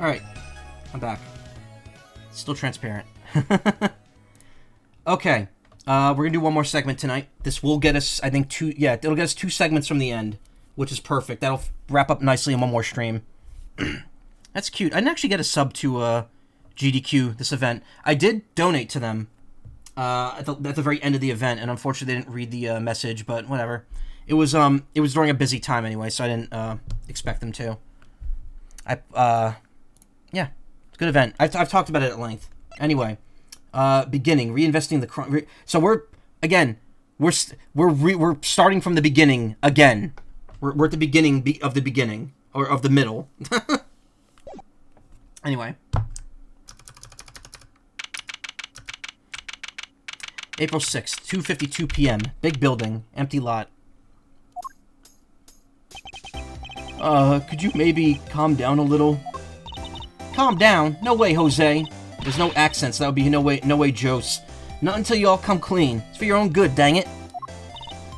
Alright. I'm back. Still transparent. Okay. We're gonna do one more segment tonight. This will get us, I think, it'll get us 2 segments from the end, which is perfect. That'll wrap up nicely in one more stream. That's cute. I didn't actually get a sub to GDQ, this event. I did donate to them at the very end of the event, and unfortunately they didn't read the message, but whatever. It was during a busy time anyway, so I didn't expect them to. Yeah, it's a good event. I've talked about it at length. Anyway, beginning, reinvesting the crime. So we're starting from the beginning again. We're at the beginning of the beginning, or of the middle. Anyway. April 6th, 2:52 p.m. Big building, empty lot. Could you maybe calm down a little? Calm down? No way, Jose. There's no accents. That would be no way, Jose. Not until you all come clean. It's for your own good, dang it.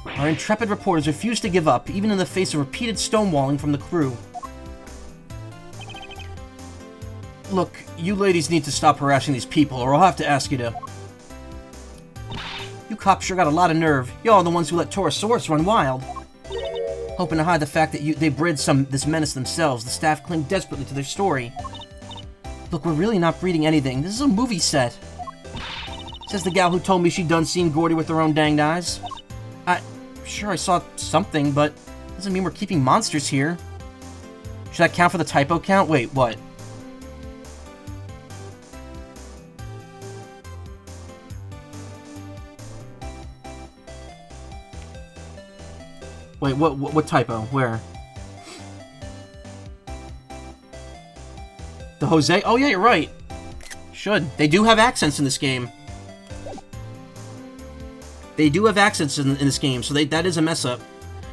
Our intrepid reporters refuse to give up, even in the face of repeated stonewalling from the crew. Look, you ladies need to stop harassing these people, or I'll have to ask you to... You cops sure got a lot of nerve. Y'all are the ones who let Torosaurus run wild. Hoping to hide the fact that they bred this menace themselves, the staff cling desperately to their story. Look, we're really not breeding anything. This is a movie set. Says the gal who told me she'd done seeing Gordy with her own danged eyes. Sure, I saw something, but doesn't mean we're keeping monsters here. Should that count for the typo count? Wait, what? Wait, what typo? Where? The Jose? Oh yeah, you're right. Should. They do have accents in this game. They do have accents in this game, so that is a mess up.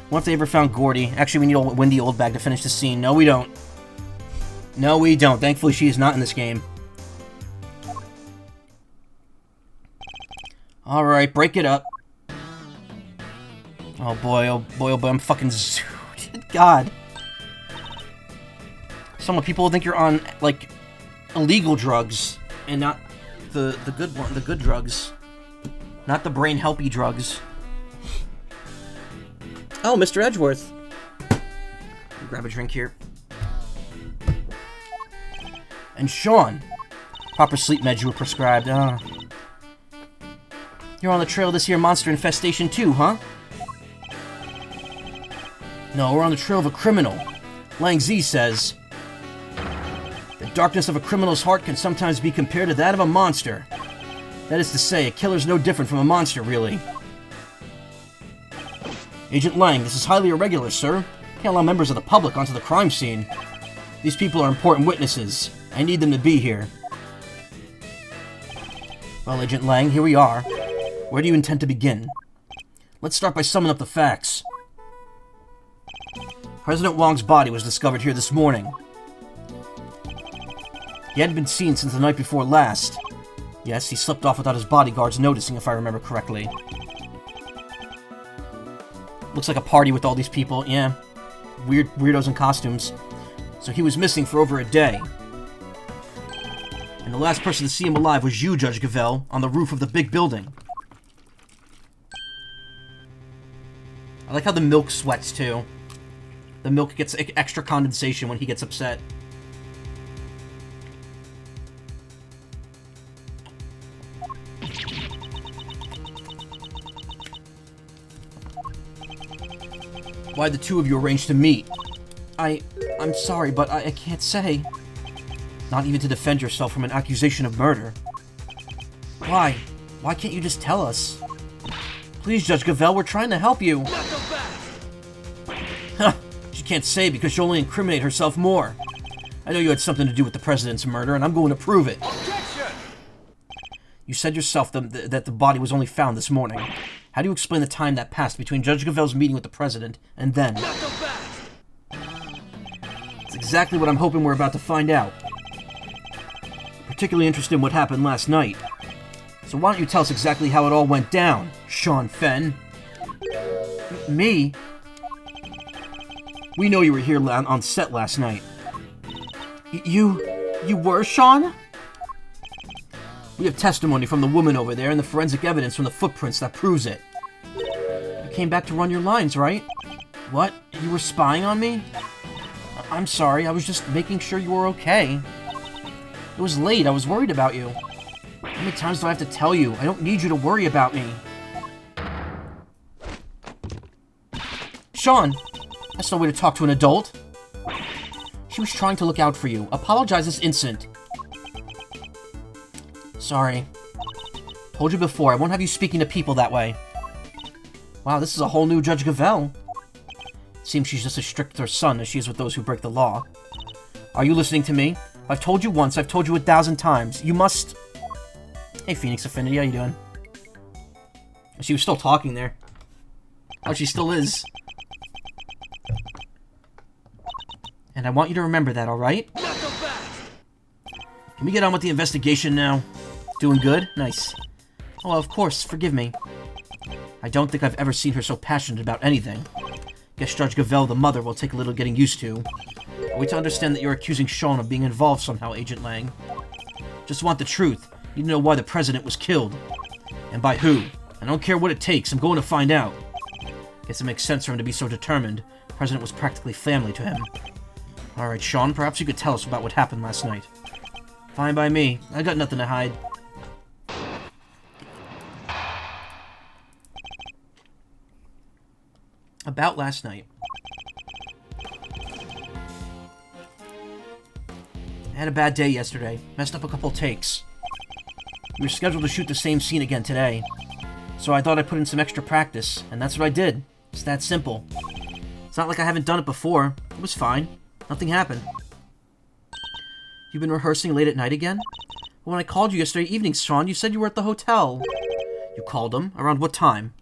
What if they ever found Gordy? Actually, we need Wendy Oldbag to finish the scene. No, we don't. No, we don't. Thankfully, she is not in this game. Alright, break it up. Oh boy, oh boy, oh boy, I'm fucking zooted. God. Some people think you're on, like, illegal drugs, and not the good drugs. Not the brain-helpy drugs. Oh, Mr. Edgeworth. Grab a drink here. And Sean. Proper sleep meds you were prescribed. You're on the trail of this here monster infestation too, huh? No, we're on the trail of a criminal. Lang Z says, the darkness of a criminal's heart can sometimes be compared to that of a monster. That is to say, a killer's no different from a monster, really. Agent Lang, this is highly irregular, sir. Can't allow members of the public onto the crime scene. These people are important witnesses. I need them to be here. Well, Agent Lang, here we are. Where do you intend to begin? Let's start by summing up the facts. President Wong's body was discovered here this morning. He hadn't been seen since the night before last. Yes, he slipped off without his bodyguards noticing, if I remember correctly. Looks like a party with all these people, yeah. Weirdos in costumes. So he was missing for over a day. And the last person to see him alive was you, Judge Gavelle, on the roof of the big building. I like how the milk sweats, too. The milk gets extra condensation when he gets upset. Why'd the two of you arrange to meet? I'm sorry, but I can't say. Not even to defend yourself from an accusation of murder. Why? Why can't you just tell us? Please, Judge Gavelle, we're trying to help you. Huh, she can't say because she'll only incriminate herself more. I know you had something to do with the president's murder, and I'm going to prove it. Objection! You said yourself that the body was only found this morning. How do you explain the time that passed between Judge Gavelle's meeting with the president and then? It's exactly what I'm hoping we're about to find out. Particularly interested in what happened last night. So why don't you tell us exactly how it all went down, Sean Fenn? Me? We know you were here on set last night. You... You were, Sean? We have testimony from the woman over there and the forensic evidence from the footprints that proves it. You came back to run your lines, right? What? You were spying on me? I'm sorry, I was just making sure you were okay. It was late, I was worried about you. How many times do I have to tell you? I don't need you to worry about me. Sean! That's no way to talk to an adult. She was trying to look out for you. Apologize this instant. Sorry. Told you before, I won't have you speaking to people that way. Wow, this is a whole new Judge Gavel. Seems she's just as strict with her son as she is with those who break the law. Are you listening to me? I've told you once, I've told you 1,000 times. You must... Hey, Phoenix Affinity, how you doing? She was still talking there. Oh, she still is. And I want you to remember that, alright? Can we get on with the investigation now? Doing good? Nice. Oh, of course, forgive me. I don't think I've ever seen her so passionate about anything. Guess Judge Gavel, the mother, will take a little getting used to. Are we to understand that you're accusing Sean of being involved somehow, Agent Lang? Just want the truth. Need to know why the president was killed. And by who. I don't care what it takes, I'm going to find out. Guess it makes sense for him to be so determined. The president was practically family to him. Alright, Sean, perhaps you could tell us about what happened last night. Fine by me. I got nothing to hide. About last night. I had a bad day yesterday. Messed up a couple takes. We were scheduled to shoot the same scene again today. So I thought I'd put in some extra practice, and that's what I did. It's that simple. It's not like I haven't done it before. It was fine. Nothing happened. You've been rehearsing late at night again? When I called you yesterday evening, Sean, you said you were at the hotel. You called him? Around what time?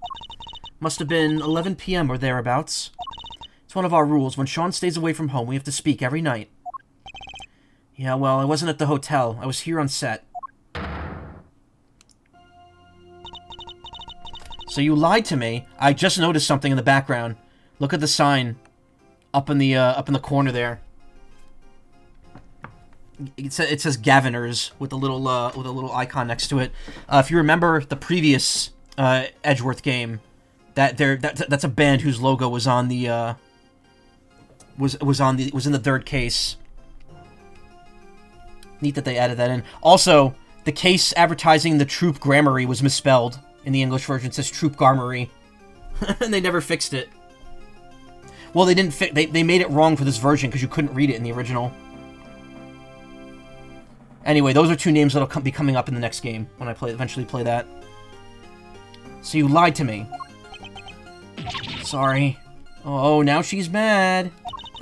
Must have been 11 p.m. or thereabouts. It's one of our rules. When Sean stays away from home, we have to speak every night. Yeah, well, I wasn't at the hotel. I was here on set. So you lied to me. I just noticed something in the background. Look at the sign up in the corner there. It says Gaviners with a little icon next to it. If you remember the previous Edgeworth game, that's a band whose logo was on the was in the third case. Neat that they added that in. Also, the case advertising the Troop Gramarye was misspelled in the English version. It says Troop Garmarye, and they never fixed it. Well, they didn't they made it wrong for this version because you couldn't read it in the original. Anyway, those are two names that'll be coming up in the next game when I eventually play that. So you lied to me. Sorry. Oh, now she's mad.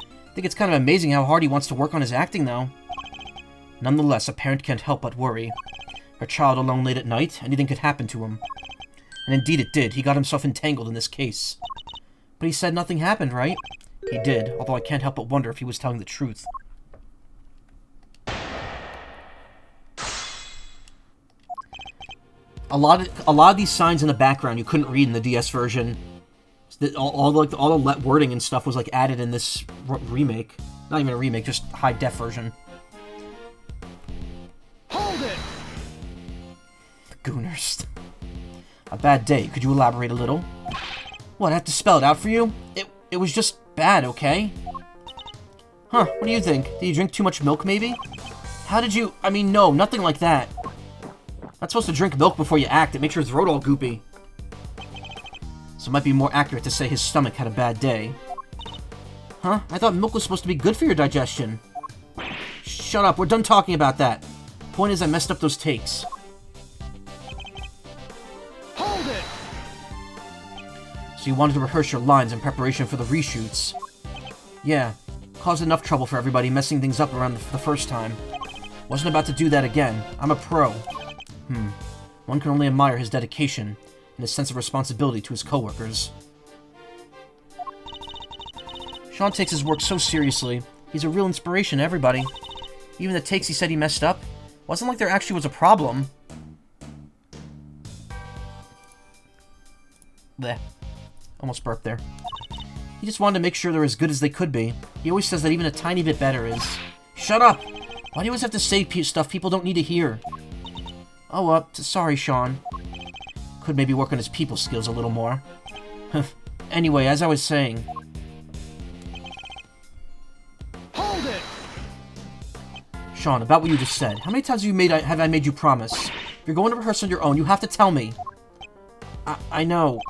I think it's kind of amazing how hard he wants to work on his acting, though. Nonetheless, a parent can't help but worry. Her child alone late at night, anything could happen to him. And indeed it did. He got himself entangled in this case. But he said nothing happened, right? He did, although I can't help but wonder if he was telling the truth. A lot of these signs in the background you couldn't read in the DS version. All the wording and stuff was like added in this remake. Not even a remake, just high def version. Hold it! The Gooners. A bad day. Could you elaborate a little? What, I have to spell it out for you? It was just bad, okay? Huh, what do you think? Did you drink too much milk, maybe? How did you... I mean, no, nothing like that. Not supposed to drink milk before you act. It makes your throat all goopy. So it might be more accurate to say his stomach had a bad day. Huh? I thought milk was supposed to be good for your digestion. Shut up, we're done talking about that. Point is, I messed up those takes. Hold it! So you wanted to rehearse your lines in preparation for the reshoots. Yeah, caused enough trouble for everybody, messing things up around the first time. Wasn't about to do that again. I'm a pro. One can only admire his dedication and his sense of responsibility to his coworkers. Sean takes his work so seriously. He's a real inspiration to everybody. Even the takes he said he messed up, wasn't like there actually was a problem. Bleh. Almost burped there. He just wanted to make sure they're as good as they could be. He always says that even a tiny bit better is... Shut up! Why do you always have to say stuff people don't need to hear? Oh, sorry, Sean. Could maybe work on his people skills a little more. Anyway, as I was saying... Hold it! Sean, about what you just said. How many times have I made you promise? If you're going to rehearse on your own, you have to tell me. I know.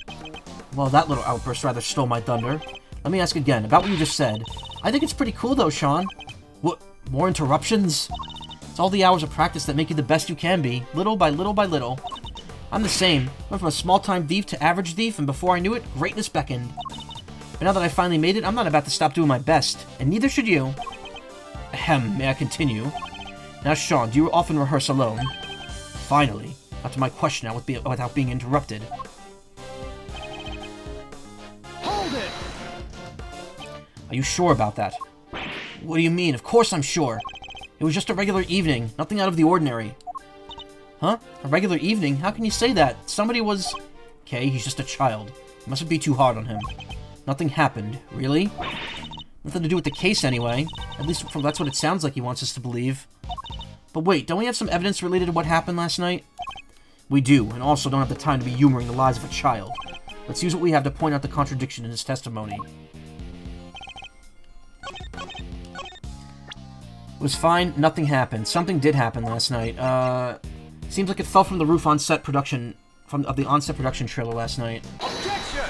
Well, that little outburst rather stole my thunder. Let me ask again, about what you just said. I think it's pretty cool, though, Sean. What? More interruptions? It's all the hours of practice that make you the best you can be, little by little by little. I'm the same. Went from a small-time thief to average thief, and before I knew it, greatness beckoned. But now that I finally made it, I'm not about to stop doing my best, and neither should you. Ahem, may I continue? Now, Sean, do you often rehearse alone? Finally, got to my question now without being interrupted. Hold it! Are you sure about that? What do you mean? Of course I'm sure. It was just a regular evening, nothing out of the ordinary. Huh? A regular evening? How can you say that? Somebody was... Okay, he's just a child. You mustn't be too hard on him. Nothing happened. Really? Nothing to do with the case anyway. At least that's what it sounds like he wants us to believe. But wait, don't we have some evidence related to what happened last night? We do, and also don't have the time to be humoring the lies of a child. Let's use what we have to point out the contradiction in his testimony. It was fine, nothing happened. Something did happen last night. Seems like it fell from the roof on-set production... of the on-set production trailer last night. Objection!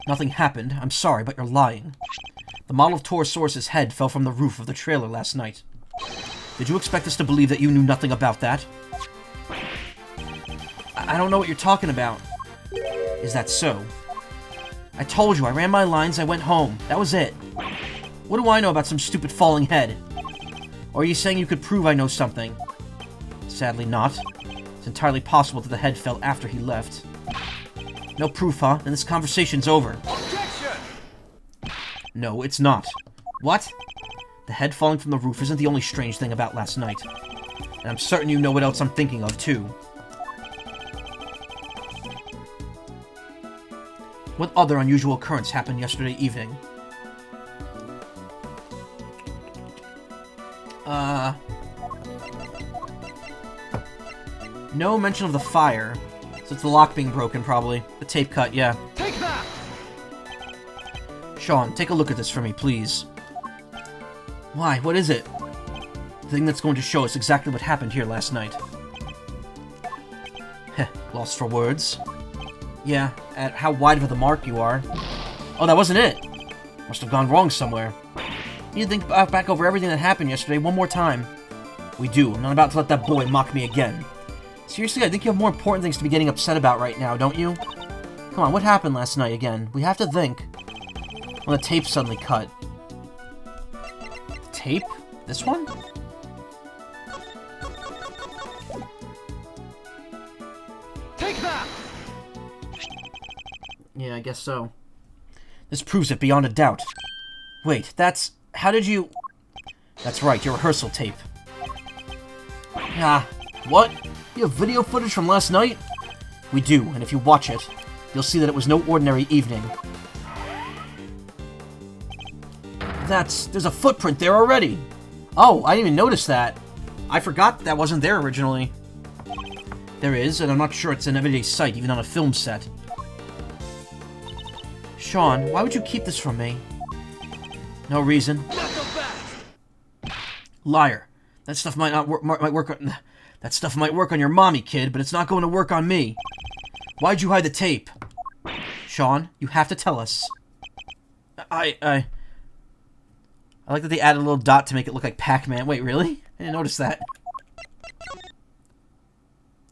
Nothing happened. I'm sorry, but you're lying. The model of Torosaurus's head fell from the roof of the trailer last night. Did you expect us to believe that you knew nothing about that? I don't know what you're talking about. Is that so? I told you, I ran my lines, I went home. That was it. What do I know about some stupid falling head? Or are you saying you could prove I know something? Sadly not. It's entirely possible that the head fell after he left. No proof, huh? Then this conversation's over. Objection! No, it's not. What? The head falling from the roof isn't the only strange thing about last night. And I'm certain you know what else I'm thinking of, too. What other unusual occurrence happened yesterday evening? No mention of the fire. So it's the lock being broken, probably. The tape cut, yeah. Take that! Sean, take a look at this for me, please. Why? What is it? The thing that's going to show us exactly what happened here last night. Heh, lost for words. Yeah, at how wide of the mark you are. Oh, that wasn't it! Must have gone wrong somewhere. You need to think back over everything that happened yesterday one more time. We do. I'm not about to let that boy mock me again. Seriously, I think you have more important things to be getting upset about right now, don't you? Come on, what happened last night again? We have to think. When the tape suddenly cut. The tape? This one? Take that! Yeah, I guess so. This proves it beyond a doubt. Wait, that's... How did you... That's right, your rehearsal tape. Ah, what? You have video footage from last night? We do, and if you watch it, you'll see that it was no ordinary evening. There's a footprint there already! Oh, I didn't even notice that. I forgot that wasn't there originally. There is, and I'm not sure it's an everyday sight, even on a film set. Sean, why would you keep this from me? No reason. Liar. That stuff might work on... That stuff might work on your mommy, kid, but it's not going to work on me. Why'd you hide the tape? Sean, you have to tell us. I like that they added a little dot to make it look like Pac-Man. Wait, really? I didn't notice that.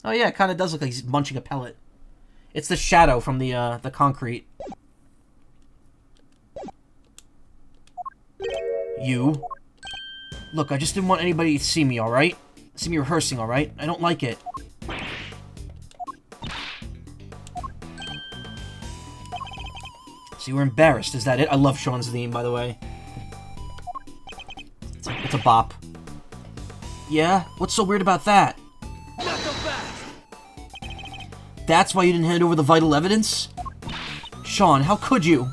Oh yeah, it kind of does look like he's munching a pellet. It's the shadow from the concrete. You. Look, I just didn't want anybody to see me, alright? See me rehearsing, alright? I don't like it. So you were embarrassed, is that it? I love Sean's theme, by the way. It's a bop. Yeah? What's so weird about that? That's why you didn't hand over the vital evidence? Sean, how could you?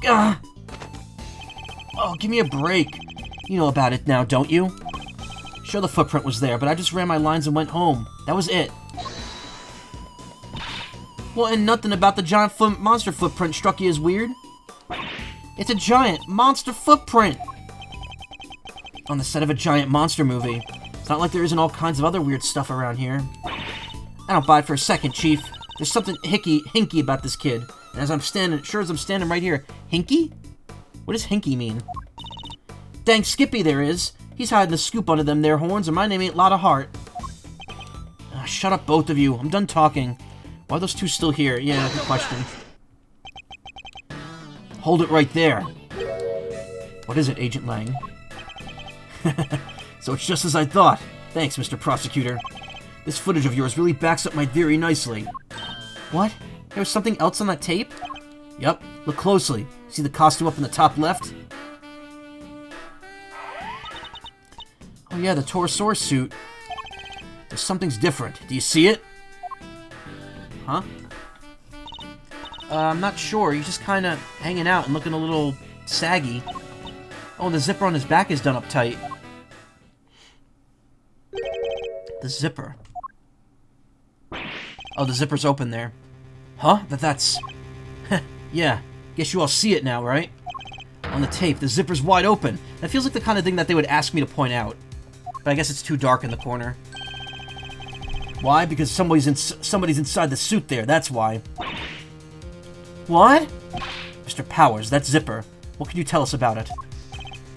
Ah! Oh, give me a break. You know about it now, don't you? Sure, the footprint was there, but I just ran my lines and went home. That was it. Well, and nothing about the giant monster footprint struck you as weird? It's a giant monster footprint! On the set of a giant monster movie. It's not like there isn't all kinds of other weird stuff around here. I don't buy it for a second, Chief. There's something hinky about this kid. And as I'm standing right here, hinky? What does hinky mean? Dang Skippy there is. He's hiding the scoop under them there horns, and my name ain't Lotta Hart. Shut up, both of you. I'm done talking. Why are those two still here? Yeah, good question. Hold it right there. What is it, Agent Lang? So it's just as I thought. Thanks, Mr. Prosecutor. This footage of yours really backs up my theory nicely. What? There was something else on that tape? Yup. Look closely. See the costume up in the top left? Oh yeah, the Torosaurus suit. There's something's different. Do you see it? Huh? I'm not sure. He's just kind of hanging out and looking a little saggy. Oh, the zipper on his back is done up tight. The zipper. Oh, the zipper's open there. Huh? That's... Yeah. Guess you all see it now, right? On the tape, the zipper's wide open. That feels like the kind of thing that they would ask me to point out. But I guess it's too dark in the corner. Why? Because somebody's inside the suit there, that's why. What? Mr. Powers, that zipper. What can you tell us about it?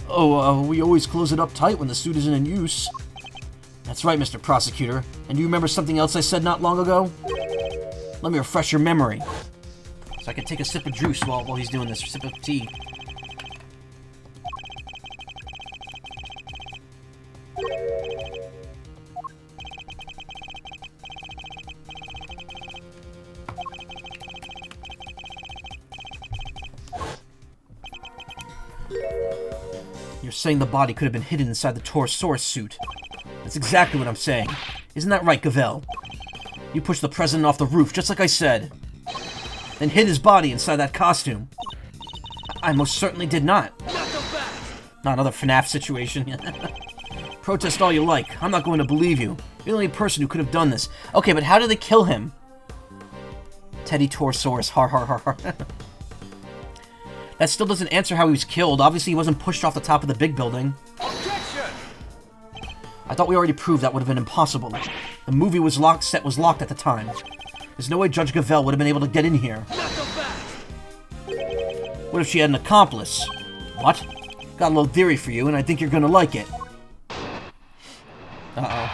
Oh, we always close it up tight when the suit isn't in use. That's right, Mr. Prosecutor. And do you remember something else I said not long ago? Let me refresh your memory. So I can take a sip of juice while he's doing this, or sip of tea. You're saying the body could have been hidden inside the Torosaurus suit. That's exactly what I'm saying. Isn't that right, Gavel? You pushed the president off the roof, just like I said. Then hid his body inside that costume. I most certainly did not. Not another FNAF situation. Protest all you like. I'm not going to believe you. You're the only person who could have done this. Okay, but how did they kill him? Teddy Torosaurus. Har har har har. That still doesn't answer how he was killed. Obviously, he wasn't pushed off the top of the big building. Objection! I thought we already proved that would have been impossible. The movie was locked, set was locked at the time. There's no way Judge Gavel would have been able to get in here. What if she had an accomplice? What? Got a little theory for you, and I think you're gonna like it. Uh-oh.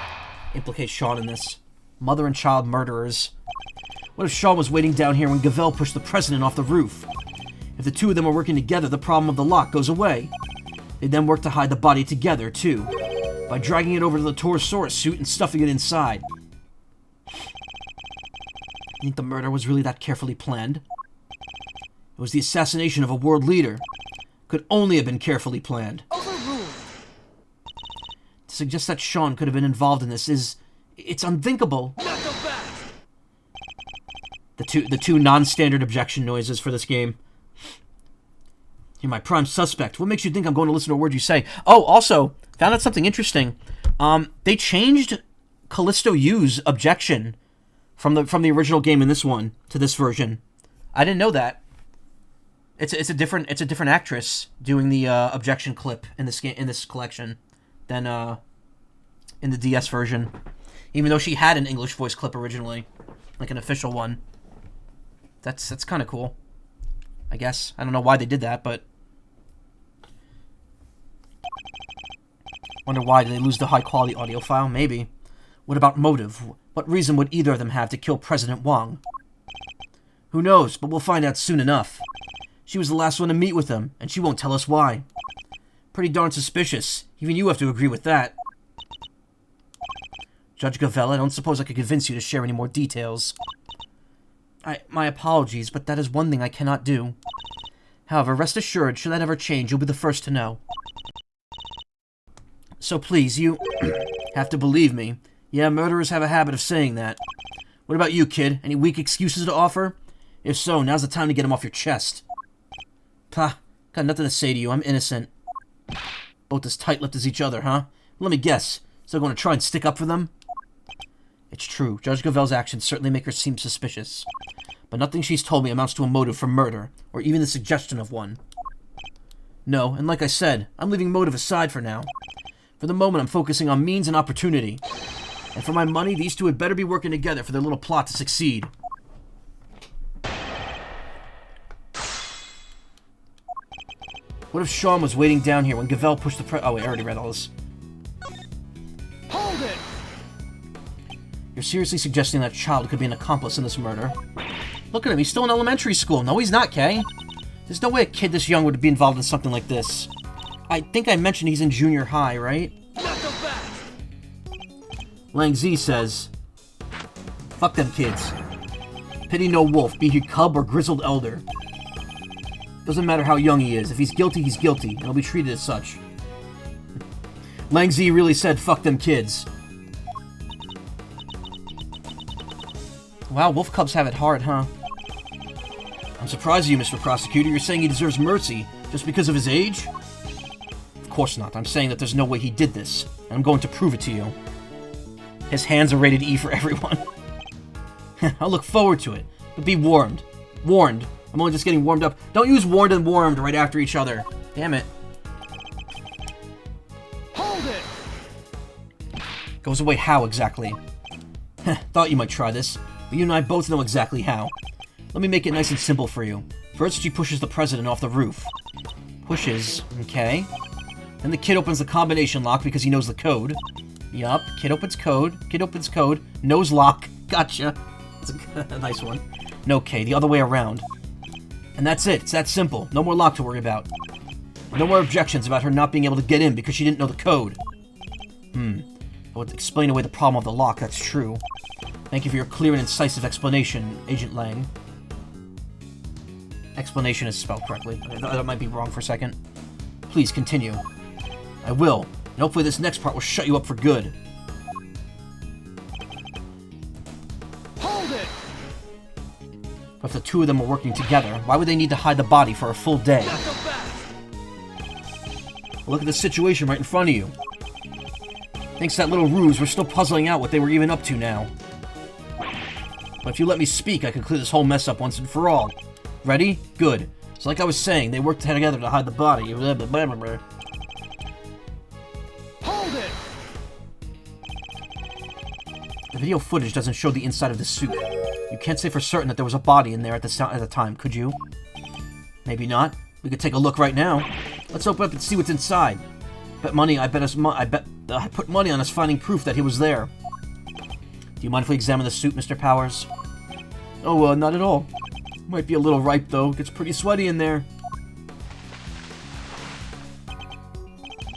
Implicates Sean in this. Mother and child murderers. What if Sean was waiting down here when Gavel pushed the president off the roof? If the two of them are working together, the problem of the lock goes away. They then work to hide the body together, too, by dragging it over to the Torosaurus suit and stuffing it inside. You think the murder was really that carefully planned? It was the assassination of a world leader. Could only have been carefully planned. Overruled. To suggest that Sean could have been involved in this it's unthinkable. Not so fast. The two non-standard objection noises for this game. You're my prime suspect. What makes you think I'm going to listen to a word you say? Oh, also, found out something interesting. They changed Callisto U's objection from the original game in this one to this version. I didn't know that. It's a different actress doing the objection clip in this collection than in the DS version. Even though she had an English voice clip originally, like an official one. That's kind of cool. I guess. I don't know why they did that, but... Wonder why. Did they lose the high-quality audio file? Maybe. What about motive? What reason would either of them have to kill President Wang? Who knows, but we'll find out soon enough. She was the last one to meet with him, and she won't tell us why. Pretty darn suspicious. Even you have to agree with that. Judge Gavel, I don't suppose I could convince you to share any more details. My apologies, but that is one thing I cannot do. However, rest assured, should that ever change, you'll be the first to know. So please, you have to believe me. Yeah, murderers have a habit of saying that. What about you, kid? Any weak excuses to offer? If so, now's the time to get them off your chest. Ha, got nothing to say to you. I'm innocent. Both as tight-lipped as each other, huh? Let me guess. Still going to try and stick up for them? It's true. Judge Gavel's actions certainly make her seem suspicious. But nothing she's told me amounts to a motive for murder, or even the suggestion of one. No, and like I said, I'm leaving motive aside for now. For the moment, I'm focusing on means and opportunity. And for my money, these two had better be working together for their little plot to succeed. What if Sean was waiting down here when Gavel pushed the oh wait, I already read all this. Hold it! You're seriously suggesting that child could be an accomplice in this murder? Look at him, he's still in elementary school. No, he's not, Kay. There's no way a kid this young would be involved in something like this. I think I mentioned he's in junior high, right? Not so fast! Lang Z says, fuck them kids. Pity no wolf, be he cub or grizzled elder. Doesn't matter how young he is. If he's guilty, and he'll be treated as such. Lang Z really said, fuck them kids. Wow, wolf cubs have it hard, huh? I'm surprised at you, Mr. Prosecutor. You're saying he deserves mercy just because of his age? Of course not. I'm saying that there's no way he did this, and I'm going to prove it to you. His hands are rated E for everyone. I'll look forward to it, but be warned. Warned. I'm only just getting warmed up. Don't use warned and warmed right after each other. Damn it. Hold it! Goes away how exactly? Thought you might try this, but you and I both know exactly how. Let me make it nice and simple for you. First, she pushes the president off the roof. Pushes, okay. Then the kid opens the combination lock because he knows the code. Yup, kid opens code, knows lock. Gotcha. That's a nice one. No, Kay, the other way around. And that's it. It's that simple. No more lock to worry about. No more objections about her not being able to get in because she didn't know the code. I would explain away the problem of the lock, that's true. Thank you for your clear and incisive explanation, Agent Lang. Explanation is spelled correctly. That might be wrong for a second. Please, continue. I will. And hopefully this next part will shut you up for good. Hold it! But if the two of them are working together, why would they need to hide the body for a full day? Not so fast! Look at the situation right in front of you. Thanks to that little ruse, we're still puzzling out what they were even up to now. But if you let me speak, I can clear this whole mess up once and for all. Ready? Good. So like I was saying, they worked together to hide the body. Blah, blah, blah, blah, blah. Hold it! The video footage doesn't show the inside of the suit. You can't say for certain that there was a body in there at the time, could you? Maybe not. We could take a look right now. Let's open up and see what's inside. Bet money, I put money on us finding proof that he was there. Do you mind if we examine the suit, Mr. Powers? Oh, not at all. Might be a little ripe, though. Gets pretty sweaty in there.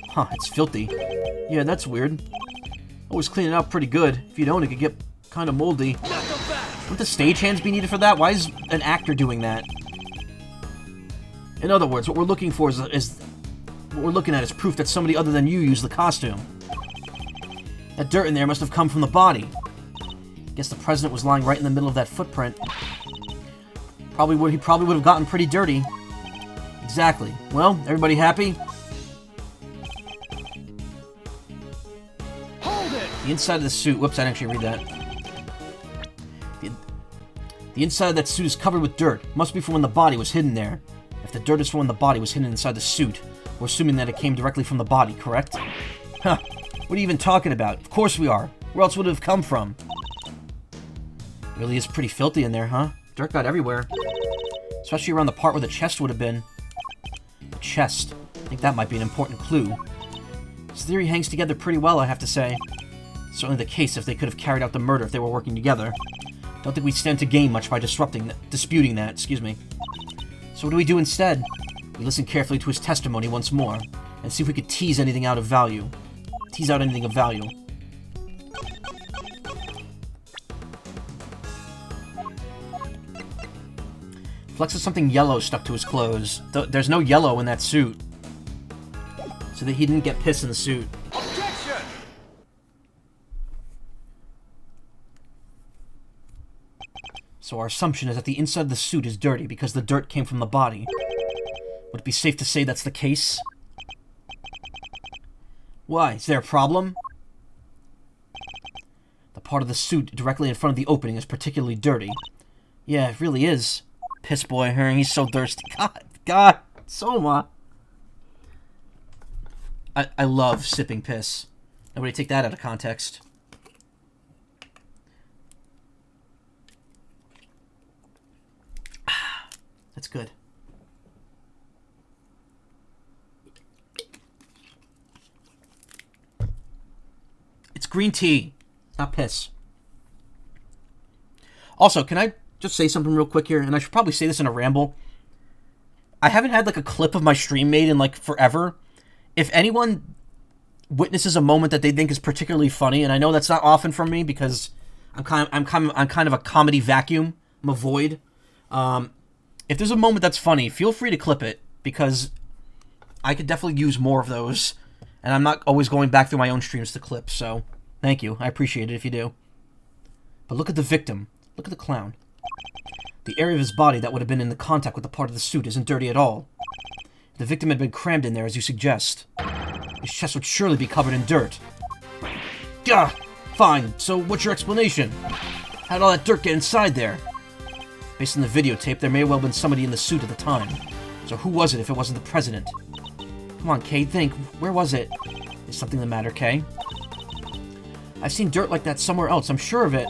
Huh, it's filthy. Yeah, that's weird. Always clean it out pretty good. If you don't, it could get kind of moldy. Not so fast! Wouldn't the stagehands be needed for that? Why is an actor doing that? In other words, what we're looking for is what we're looking at is proof that somebody other than you used the costume. That dirt in there must have come from the body. Guess the president was lying right in the middle of that footprint. He probably would have gotten pretty dirty. Exactly. Well, everybody happy? Hold it! The inside of the suit... Whoops, I didn't actually read that. The inside of that suit is covered with dirt. Must be from when the body was hidden there. If the dirt is from when the body was hidden inside the suit, we're assuming that it came directly from the body, correct? Huh. What are you even talking about? Of course we are. Where else would it have come from? Really is pretty filthy in there, huh? Dirt got everywhere. Especially around the part where the chest would have been. The chest. I think that might be an important clue. This theory hangs together pretty well, I have to say. Certainly the case if they could have carried out the murder if they were working together. Don't think we stand to gain much by disputing that, excuse me. So what do we do instead? We listen carefully to his testimony once more, and see if we could tease anything out of value. Tease out anything of value. Flex has something yellow stuck to his clothes. There's no yellow in that suit. So that he didn't get piss in the suit. Objection! So our assumption is that the inside of the suit is dirty because the dirt came from the body. Would it be safe to say that's the case? Why? Is there a problem? The part of the suit directly in front of the opening is particularly dirty. Yeah, it really is. Piss boy, he's so thirsty. God, Soma. I love sipping piss. Nobody take that out of context. That's good. It's green tea, not piss. Also, can I just say something real quick here? And I should probably say this in a ramble. I haven't had like a clip of my stream made in like forever. If anyone witnesses a moment that they think is particularly funny, and I know that's not often from me because I'm kind of a comedy vacuum. I'm a void. If there's a moment that's funny, feel free to clip it because I could definitely use more of those. And I'm not always going back through my own streams to clip, so thank you. I appreciate it if you do. But look at the victim. Look at the clown. The area of his body that would have been in the contact with the part of the suit isn't dirty at all. The victim had been crammed in there, as you suggest. His chest would surely be covered in dirt. Gah! Fine, so what's your explanation? How did all that dirt get inside there? Based on the videotape, there may well have been somebody in the suit at the time. So who was it if it wasn't the president? Come on, Kay, think. Where was it? Is something the matter, Kay? I've seen dirt like that somewhere else, I'm sure of it.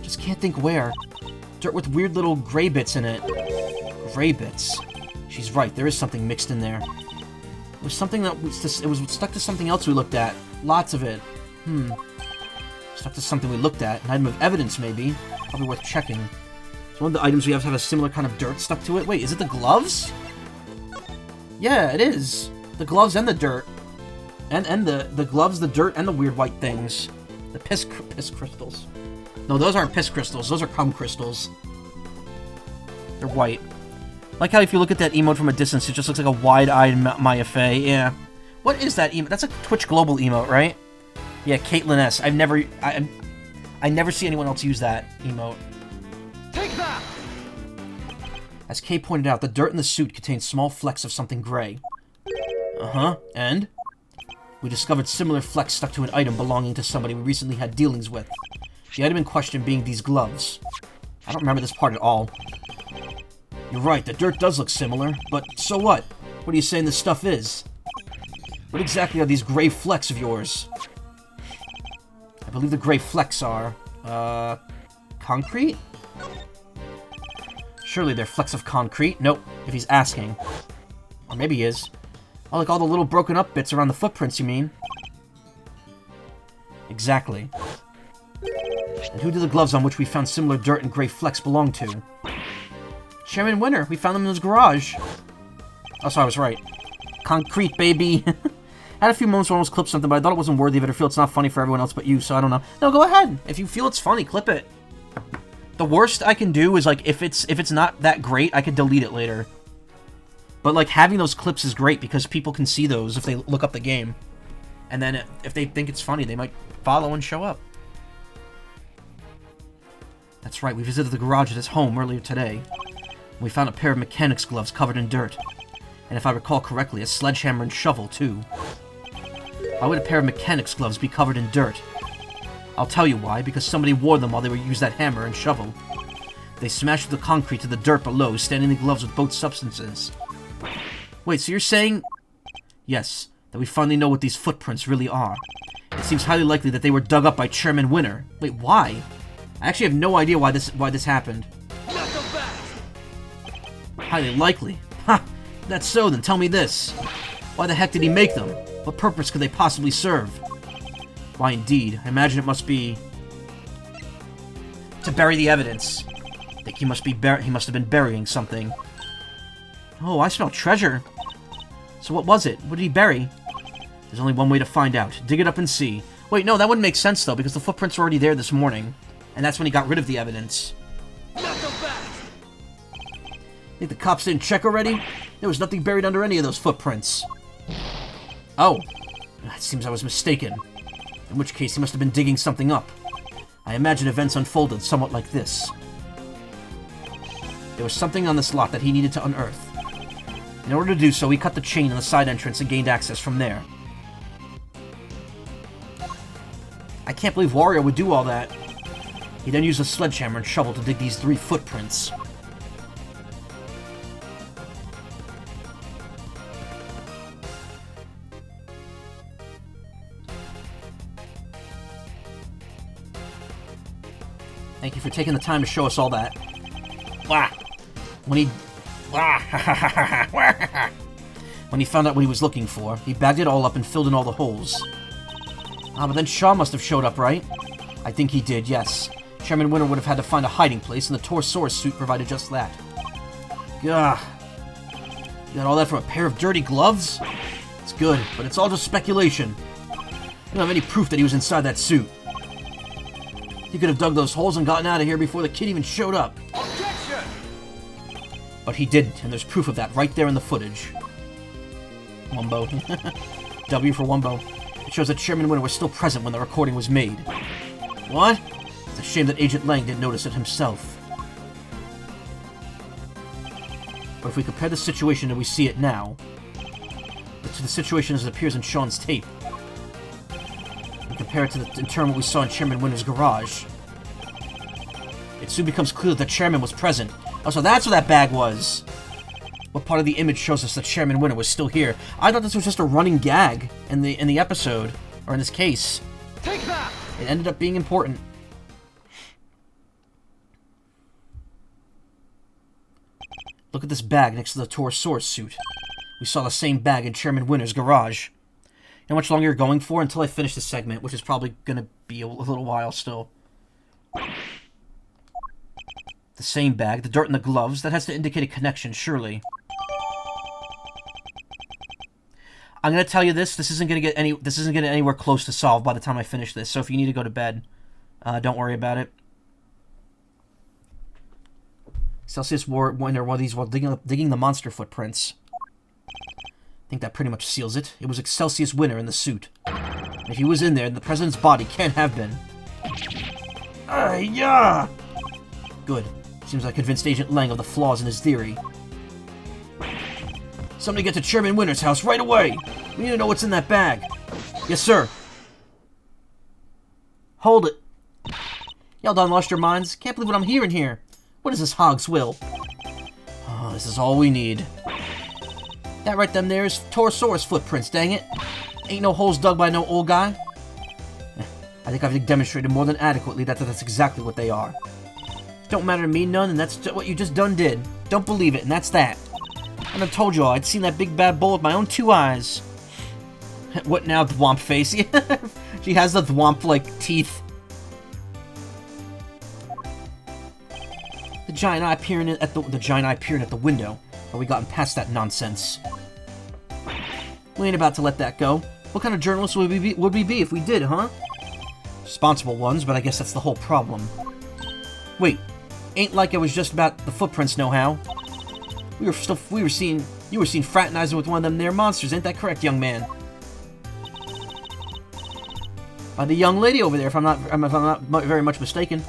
Just can't think where. Dirt with weird little gray bits in it. Gray bits. She's right, there is something mixed in there. It was something that it was stuck to something else we looked at. Lots of it. Stuck to something we looked at. An item of evidence, maybe. Probably worth checking. So one of the items we have a similar kind of dirt stuck to it. Wait, is it the gloves? Yeah, it is. The gloves and the dirt. And the gloves, the dirt, and the weird white things. The piss crystals. No, those aren't piss crystals. Those are cum crystals. They're white. Like how if you look at that emote from a distance, it just looks like a wide-eyed Maya Fey. Yeah. What is that emote? That's a Twitch Global emote, right? Yeah, Caitlyn S. I never see anyone else use that emote. Take that! As Kay pointed out, the dirt in the suit contained small flecks of something gray. Uh-huh. And? We discovered similar flecks stuck to an item belonging to somebody we recently had dealings with. The item in question being these gloves. I don't remember this part at all. You're right, the dirt does look similar, but so what? What are you saying this stuff is? What exactly are these gray flecks of yours? I believe the gray flecks are, concrete? Surely they're flecks of concrete. Nope, if he's asking. Or maybe he is. Oh, like all the little broken up bits around the footprints, you mean? Exactly. And who do the gloves on which we found similar dirt and gray flecks belong to? Chairman Winter. We found them in his garage. Oh, so I was right. Concrete, baby. Had a few moments where I almost clipped something, but I thought it wasn't worthy of it or feel it's not funny for everyone else but you, so I don't know. No, go ahead. If you feel it's funny, clip it. The worst I can do is, like, if it's not that great, I could delete it later. But, like, having those clips is great because people can see those if they look up the game. And then if they think it's funny, they might follow and show up. That's right, we visited the garage at his home earlier today. We found a pair of mechanic's gloves covered in dirt. And if I recall correctly, a sledgehammer and shovel, too. Why would a pair of mechanic's gloves be covered in dirt? I'll tell you why, because somebody wore them while they used that hammer and shovel. They smashed the concrete to the dirt below, staining the gloves with both substances. Wait, so you're saying... Yes, that we finally know what these footprints really are. It seems highly likely that they were dug up by Chairman Winter. Wait, why? I actually have no idea why this happened. Highly likely. Ha! If that's so, then tell me this. Why the heck did he make them? What purpose could they possibly serve? Why, indeed. I imagine it must be... to bury the evidence. I think he must have been burying something. Oh, I smell treasure. So what was it? What did he bury? There's only one way to find out. Dig it up and see. Wait, no, that wouldn't make sense, though, because the footprints were already there this morning. And that's when he got rid of the evidence. Think the cops didn't check already? There was nothing buried under any of those footprints. Oh. It seems I was mistaken. In which case, he must have been digging something up. I imagine events unfolded somewhat like this. There was something on this lot that he needed to unearth. In order to do so, he cut the chain in the side entrance and gained access from there. I can't believe Wario would do all that. He then used a sledgehammer and shovel to dig these 3 footprints. Thank you for taking the time to show us all that. Wah! When he found out what he was looking for, he bagged it all up and filled in all the holes. Ah, but then Shaw must have showed up, right? I think he did, yes. Chairman Winter would have had to find a hiding place, and the Torosaurus suit provided just that. Gah. You got all that from a pair of dirty gloves? It's good, but it's all just speculation. We don't have any proof that he was inside that suit. He could have dug those holes and gotten out of here before the kid even showed up. Objection! But he didn't, and there's proof of that right there in the footage. Wumbo. W for Wumbo. It shows that Chairman Winter was still present when the recording was made. What? It's a shame that Agent Lang didn't notice it himself. But if we compare the situation as we see it now to the situation as it appears in Sean's tape, and compare it to in turn what we saw in Chairman Winter's garage, it soon becomes clear that the Chairman was present. Oh, so that's what that bag was! What part of the image shows us that Chairman Winter was still here? I thought this was just a running gag in the episode, or in this case. Take that! It ended up being important. Look at this bag next to the Torosaurus suit. We saw the same bag in Chairman Winter's garage. How much longer you're going for until I finish this segment, which is probably going to be a little while still. The same bag, the dirt and the gloves, that has to indicate a connection, surely. I'm going to tell you this isn't going to get anywhere close to solved by the time I finish this, so if you need to go to bed, don't worry about it. Celsius Winter, one of these while digging the monster footprints. I think that pretty much seals it. It was Celsius Winter in the suit. And if he was in there, then the president's body can't have been. Yeah! Good. Seems I convinced Agent Lang of the flaws in his theory. Somebody get to Chairman Winter's house right away! We need to know what's in that bag. Yes, sir. Hold it. Y'all done lost your minds? Can't believe what I'm hearing here. What is this hog's will? Oh, this is all we need. That right them is Torosaurus footprints, dang it. Ain't no holes dug by no old guy. I think I've demonstrated more than adequately that that's exactly what they are. Don't matter to me none, and that's what you just done did. Don't believe it, and that's that. And I told you all, I'd seen that big bad bull with my own 2 eyes. What now, Thwomp face? She has the Thwomp-like teeth. The giant eye peering at the window. But we gotten past that nonsense. We ain't about to let that go. What kind of journalists would we be if we did, huh? Responsible ones, but I guess that's the whole problem. Wait, ain't like it was just about the footprints, no-how. You were seen fraternizing with one of them there monsters, ain't that correct, young man? By the young lady over there, if I'm not very much mistaken.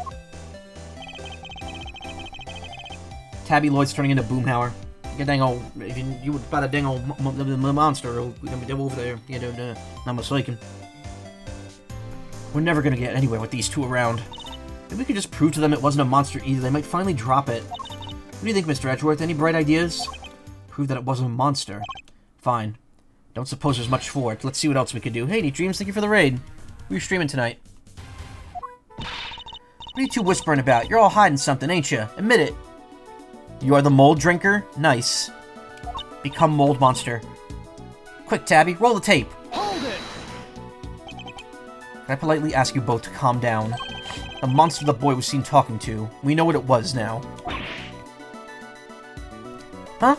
Tabby Lloyd's turning into Boomhauer. Get dang old, if you would about a dang old monster over there, you know, not mistaken. We're never gonna get anywhere with these two around. If we could just prove to them it wasn't a monster either, they might finally drop it. What do you think, Mr. Edgeworth? Any bright ideas? Prove that it wasn't a monster. Fine. Don't suppose there's much for it. Let's see what else we can do. Hey, Neat Dreams, thank you for the raid. We're streaming tonight. What are you two whispering about? You're all hiding something, ain't you? Admit it. You are the mold drinker? Nice. Become mold monster. Quick, Tabby, roll the tape. Hold it! Can I politely ask you both to calm down? The monster the boy was seen talking to. We know what it was now. Huh?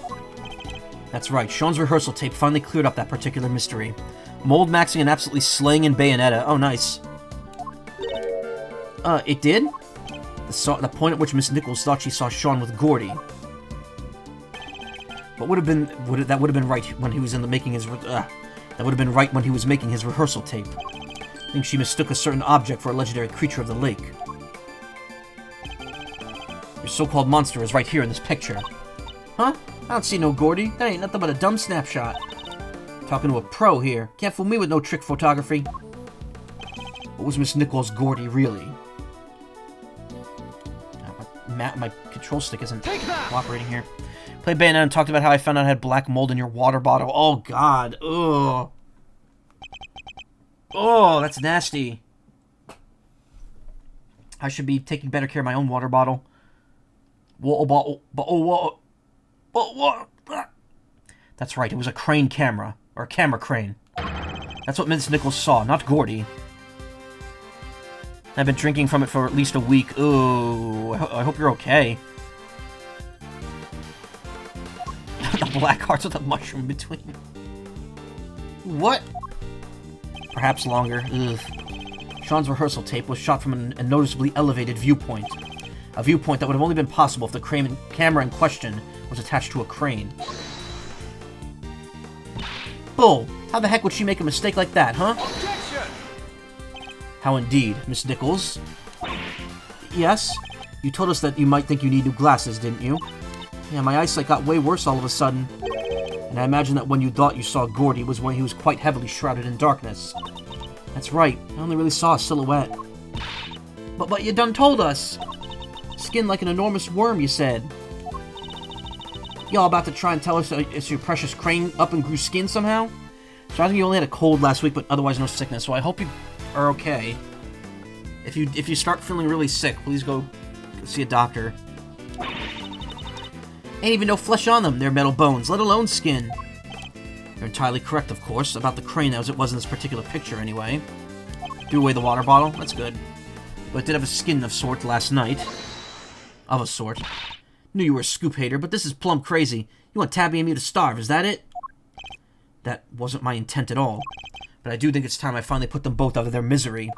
That's right, Sean's rehearsal tape finally cleared up that particular mystery. Mold maxing and absolutely slaying in Bayonetta. Oh, nice. It did? The point at which Miss Nichols thought she saw Sean with Gordy. But that would have been right when he was making his rehearsal tape. I think she mistook a certain object for a legendary creature of the lake. Your so-called monster is right here in this picture. Huh? I don't see no Gordy. That ain't nothing but a dumb snapshot. Talking to a pro here. Can't fool me with no trick photography. What was Miss Nichols' Gordy really? My control stick isn't cooperating here. Played Bayonetta and talked about how I found out I had black mold in your water bottle. Oh, God. Ugh. Oh, that's nasty. I should be taking better care of my own water bottle. That's right, it was a crane camera. Or a camera crane. That's what Miss Nichols saw, not Gordy. I've been drinking from it for at least a week. Ooh, I hope you're okay. The black hearts with a mushroom in between. What? Perhaps longer. Ugh. Sean's rehearsal tape was shot from a noticeably elevated viewpoint. A viewpoint that would have only been possible if the camera in question was attached to a crane. Bull! How the heck would she make a mistake like that, huh? Objection! How indeed, Miss Nichols? Yes? You told us that you might think you need new glasses, didn't you? Yeah, my eyesight got way worse all of a sudden. And I imagine that when you thought you saw Gordy was when he was quite heavily shrouded in darkness. That's right, I only really saw a silhouette. But you done told us! Skin like an enormous worm, you said. Y'all about to try and tell us it's your precious crane up and grew skin somehow? So I think you only had a cold last week, but otherwise no sickness, so I hope you are okay. If you start feeling really sick, please go see a doctor. Ain't even no flesh on them, they're metal bones, let alone skin. You're entirely correct, of course, about the crane as it was in this particular picture, anyway. Threw away the water bottle, that's good. But it did have a skin of sort last night. Of a sort. Knew you were a scoop hater, but this is plumb crazy. You want Tabby and me to starve, is that it? That wasn't my intent at all. But I do think it's time I finally put them both out of their misery.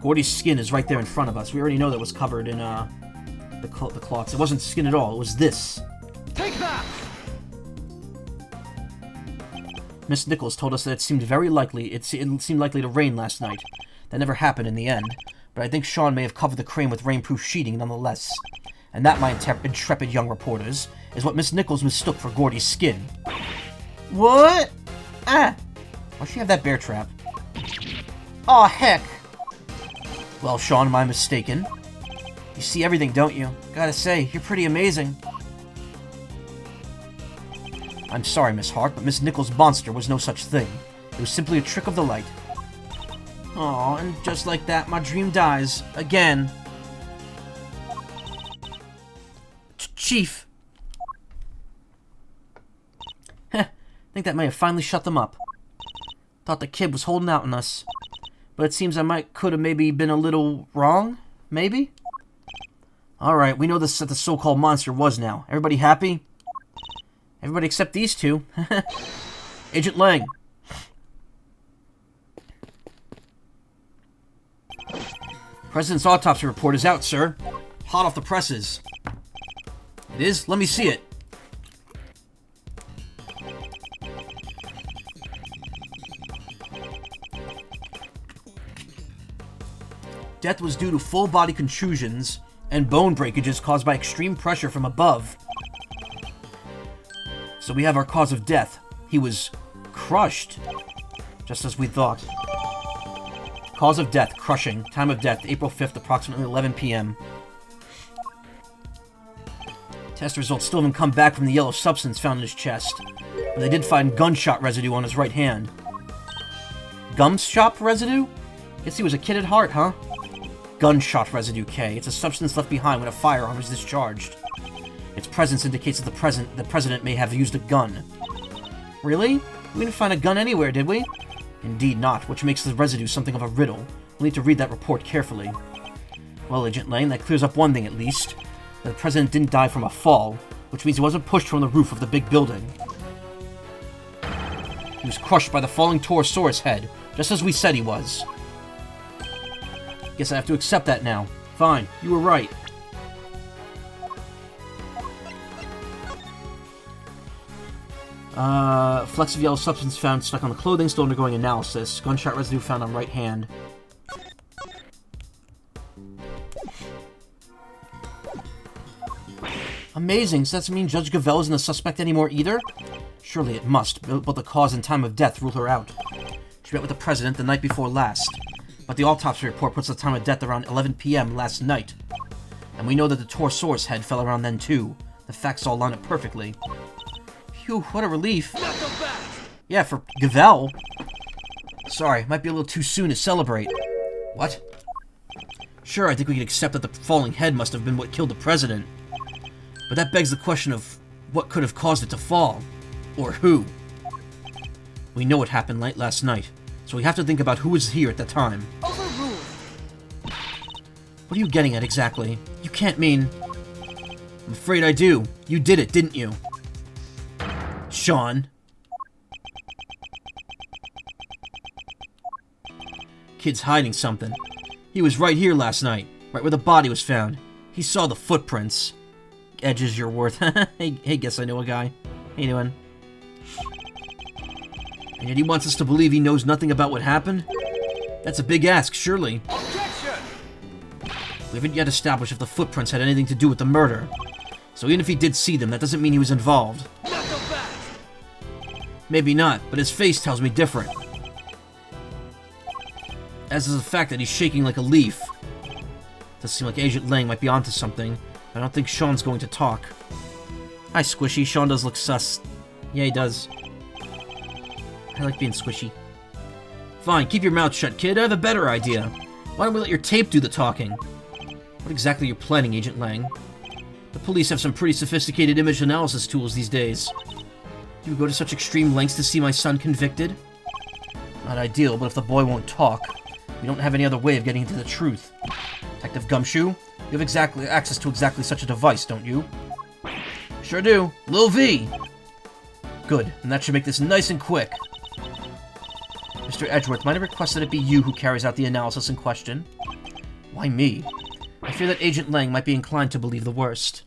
Gordy's skin is right there in front of us. We already know that it was covered in, the cloths. It wasn't skin at all, it was this. Take that! Miss Nichols told us that it seemed very likely, it seemed likely to rain last night. That never happened in the end. But I think Sean may have covered the crane with rainproof sheeting nonetheless. And that, my intrepid young reporters, is what Miss Nichols mistook for Gordy's skin. What? Ah! Why'd she have that bear trap? Aw, heck! Well, Sean, am I mistaken? You see everything, don't you? Gotta say, you're pretty amazing. I'm sorry, Miss Hart, but Miss Nichols' monster was no such thing. It was simply a trick of the light. Aw, and just like that, my dream dies. Again. Chief. Heh, think that may have finally shut them up. Thought the kid was holding out on us. But it seems I could have maybe been a little wrong? Maybe? Alright, we know what the so-called monster was now. Everybody happy? Everybody except these two. Agent Lang. President's autopsy report is out, sir. Hot off the presses. It is? Let me see it. Death was due to full body contusions and bone breakages caused by extreme pressure from above. So we have our cause of death. He was crushed, just as we thought. Cause of death, crushing. Time of death, April 5th, approximately 11 p.m. Test results still haven't come back from the yellow substance found in his chest, but they did find gunshot residue on his right hand. Gumshot residue? Guess he was a kid at heart, huh? Gunshot residue, K. It's a substance left behind when a firearm is discharged. Its presence indicates that the president may have used a gun. Really? We didn't find a gun anywhere, did we? Indeed not, which makes the residue something of a riddle. We'll need to read that report carefully. Well, Agent Lane, that clears up one thing at least. The president didn't die from a fall, which means he wasn't pushed from the roof of the big building. He was crushed by the falling Torosaurus head, just as we said he was. Guess I have to accept that now. Fine, you were right. Flecks of yellow substance found stuck on the clothing, still undergoing analysis. Gunshot residue found on right hand. Amazing. Does that mean Judge Gavelle isn't a suspect anymore either? Surely it must, but the cause and time of death rule her out. She met with the president the night before last, but the autopsy report puts the time of death around 11 p.m. last night. And we know that the Torsaurus head fell around then too. The facts all line up perfectly. Phew, what a relief. Yeah, for Gavelle. Sorry, might be a little too soon to celebrate. What? Sure, I think we can accept that the falling head must have been what killed the president. But that begs the question of what could have caused it to fall. Or who. We know what happened late last night, so we have to think about who was here at the time. Overruled. What are you getting at exactly? You can't mean... I'm afraid I do. You did it, didn't you? Sean. Kid's hiding something. He was right here last night, right where the body was found. He saw the footprints. Edges your worth. Hey, guess I know a guy. How you doing? And yet he wants us to believe he knows nothing about what happened? That's a big ask, surely. Objection! We haven't yet established if the footprints had anything to do with the murder. So even if he did see them, that doesn't mean he was involved. Maybe not, but his face tells me different. As is the fact that he's shaking like a leaf. Does seem like Agent Lang might be onto something. I don't think Sean's going to talk. Hi, Squishy. Sean does look sus. Yeah, he does. I like being squishy. Fine, keep your mouth shut, kid. I have a better idea. Why don't we let your tape do the talking? What exactly are you planning, Agent Lang? The police have some pretty sophisticated image analysis tools these days. Do you go to such extreme lengths to see my son convicted? Not ideal, but if the boy won't talk, we don't have any other way of getting into the truth. Detective Gumshoe, you have access to exactly such a device, don't you? Sure do. Lil V! Good, and that should make this nice and quick. Mr. Edgeworth, might I request that it be you who carries out the analysis in question? Why me? I fear that Agent Lang might be inclined to believe the worst.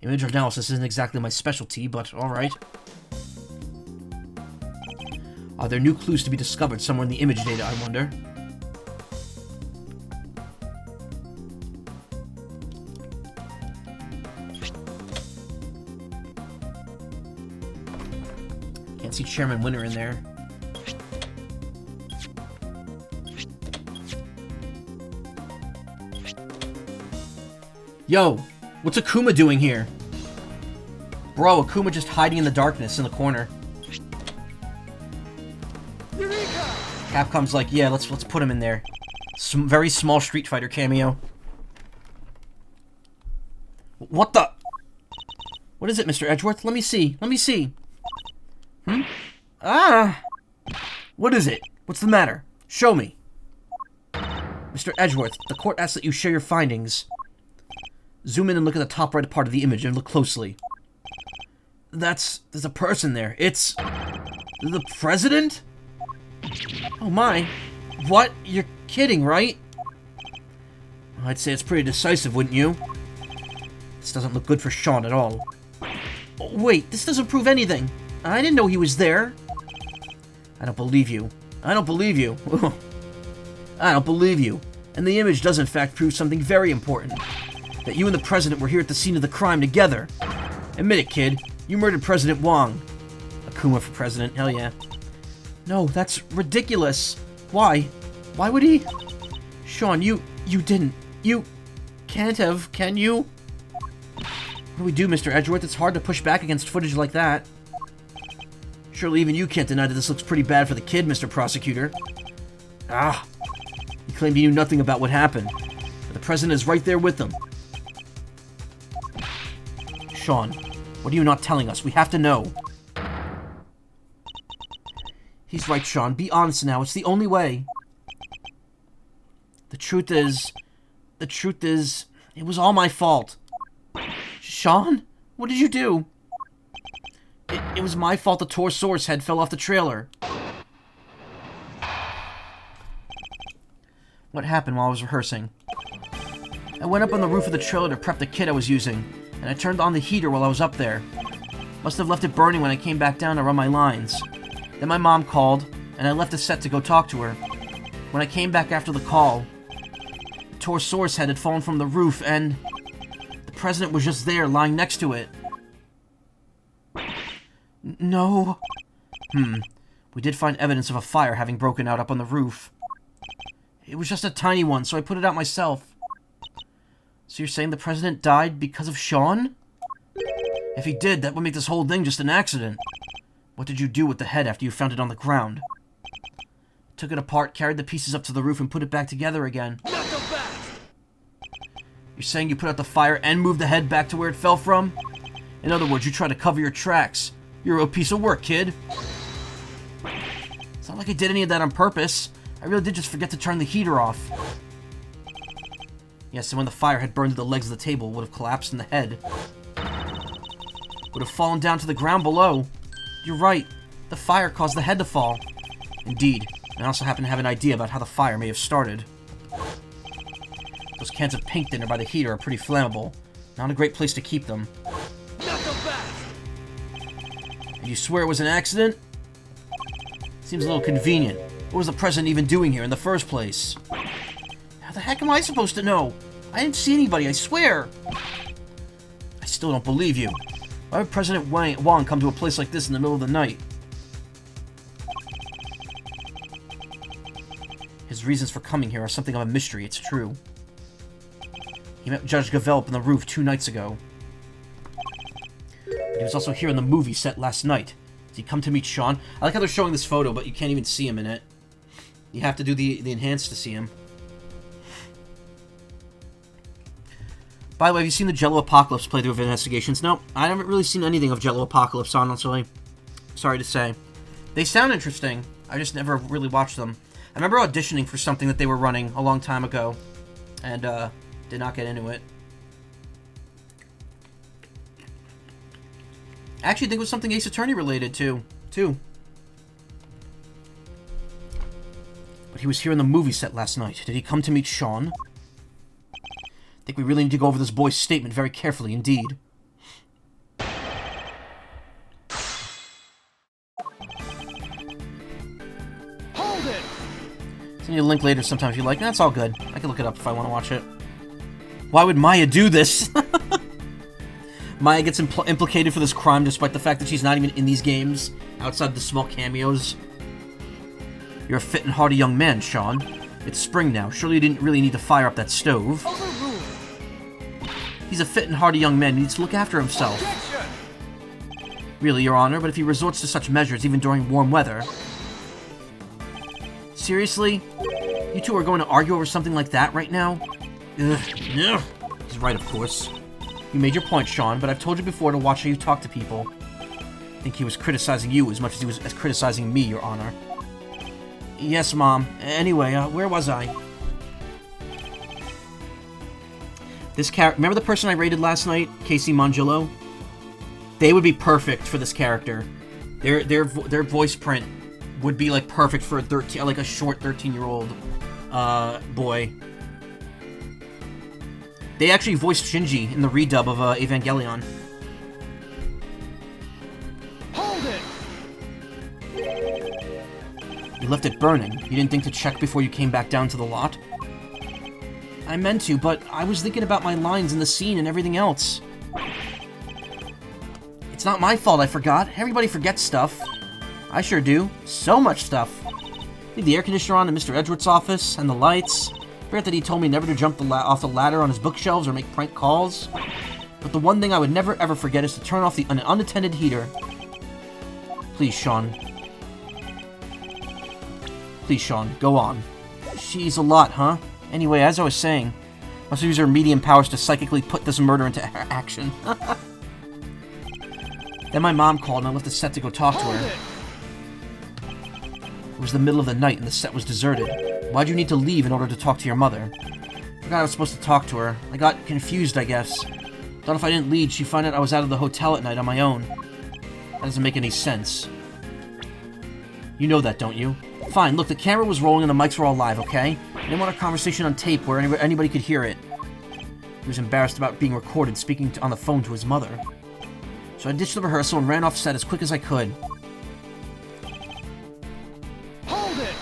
Image analysis isn't exactly my specialty, but alright. Are there new clues to be discovered somewhere in the image data, I wonder? Can't see Chairman Winter in there. Yo, what's Akuma doing here? Bro, Akuma just hiding in the darkness in the corner. Eureka! Capcom's like, yeah, let's put him in there. Very small Street Fighter cameo. What the? What is it, Mr. Edgeworth? Let me see. Let me see. Ah! What is it? What's the matter? Show me. Mr. Edgeworth, the court asks that you share your findings. Zoom in and look at the top right part of the image and look closely. There's a person there. It's... the president? Oh my. What? You're kidding, right? I'd say it's pretty decisive, wouldn't you? This doesn't look good for Sean at all. Oh, wait, this doesn't prove anything. I didn't know he was there. I don't believe you. I don't believe you. I don't believe you. And the image does in fact prove something very important. That you and the president were here at the scene of the crime together. Admit it, kid. You murdered President Wong. Akuma for president, hell yeah. No, that's ridiculous. Why? Why would he? Sean, you didn't. You can't have, can you? What do we do, Mr. Edgeworth? It's hard to push back against footage like that. Surely even you can't deny that this looks pretty bad for the kid, Mr. Prosecutor. Ah. He claimed he knew nothing about what happened. But the president is right there with them. Sean, what are you not telling us? We have to know. He's right, Sean. Be honest now. It's the only way. The truth is, it was all my fault. Sean? What did you do? It was my fault the Torsaurus head fell off the trailer. What happened while I was rehearsing? I went up on the roof of the trailer to prep the kit I was using, and I turned on the heater while I was up there. Must have left it burning when I came back down to run my lines. Then my mom called, and I left the set to go talk to her. When I came back after the call, the Torsaurus head had fallen from the roof, and... the president was just there, lying next to it. No. We did find evidence of a fire having broken out up on the roof. It was just a tiny one, so I put it out myself. So you're saying the president died because of Sean? If he did, that would make this whole thing just an accident. What did you do with the head after you found it on the ground? Took it apart, carried the pieces up to the roof, and put it back together again. Not so fast! You're saying you put out the fire and moved the head back to where it fell from? In other words, you tried to cover your tracks. You're a real piece of work, kid. It's not like I did any of that on purpose. I really did just forget to turn the heater off. Yes, and when the fire had burned to the legs of the table, it would have collapsed in the head. Would have fallen down to the ground below. You're right. The fire caused the head to fall. Indeed. And I also happen to have an idea about how the fire may have started. Those cans of pink dinner by the heater are pretty flammable. Not a great place to keep them. Not so fast! And you swear it was an accident? Seems a little convenient. What was the president even doing here in the first place? How the heck am I supposed to know? I didn't see anybody, I swear! I still don't believe you. Why would President Wang come to a place like this in the middle of the night? His reasons for coming here are something of a mystery, it's true. He met Judge Gavel up on the roof 2 nights ago. But he was also here in the movie set last night. Did he come to meet Sean? I like how they're showing this photo, but you can't even see him in it. You have to do the enhanced to see him. By the way, have you seen the Jello Apocalypse playthrough of Investigations? No, I haven't really seen anything of Jello Apocalypse, honestly. Sorry to say. They sound interesting. I just never really watched them. I remember auditioning for something that they were running a long time ago. And, did not get into it. I actually think it was something Ace Attorney related to, too. But he was here in the movie set last night. Did he come to meet Sean? I think we really need to go over this boy's statement very carefully indeed. Hold it! Send you a link later sometime if you like. That's all good. I can look it up if I want to watch it. Why would Maya do this? Maya gets implicated for this crime despite the fact that she's not even in these games, outside the small cameos. You're a fit and hearty young man, Sean. It's spring now. Surely you didn't really need to fire up that stove. Overruled! He's a fit and hearty young man who needs to look after himself. Objection! Really, Your Honor, but if he resorts to such measures even during warm weather... Seriously? You two are going to argue over something like that right now? Ugh. Ugh. He's right, of course. You made your point, Sean, but I've told you before to watch how you talk to people. I think he was criticizing you as much as he was criticizing me, Your Honor. Yes, Mom. Anyway, where was I? This character... Remember the person I rated last night? Casey Mongillo? They would be perfect for this character. Their voice print would be, like, perfect for a short 13-year-old, boy. They actually voiced Shinji in the redub of, Evangelion. Hold it! You left it burning. You didn't think to check before you came back down to the lot? I meant to, but I was thinking about my lines in the scene and everything else. It's not my fault I forgot. Everybody forgets stuff. I sure do. So much stuff. Leave the air conditioner on in Mr. Edgeworth's office, and the lights. Forget that he told me never to jump off the ladder on his bookshelves or make prank calls. But the one thing I would never ever forget is to turn off an unattended heater. Please, Sean. Please, Sean, go on. She's a lot, huh? Anyway, as I was saying, must use her medium powers to psychically put this murder into action. Then my mom called and I left the set to go talk to her. It was the middle of the night and the set was deserted. Why'd you need to leave in order to talk to your mother? Forgot I was supposed to talk to her. I got confused, I guess. Thought if I didn't leave, she'd find out I was out of the hotel at night on my own. That doesn't make any sense. You know that, don't you? Fine, look, the camera was rolling and the mics were all live, okay? I didn't want a conversation on tape where anybody could hear it. He was embarrassed about being recorded speaking on the phone to his mother. So I ditched the rehearsal and ran off set as quick as I could. Hold it!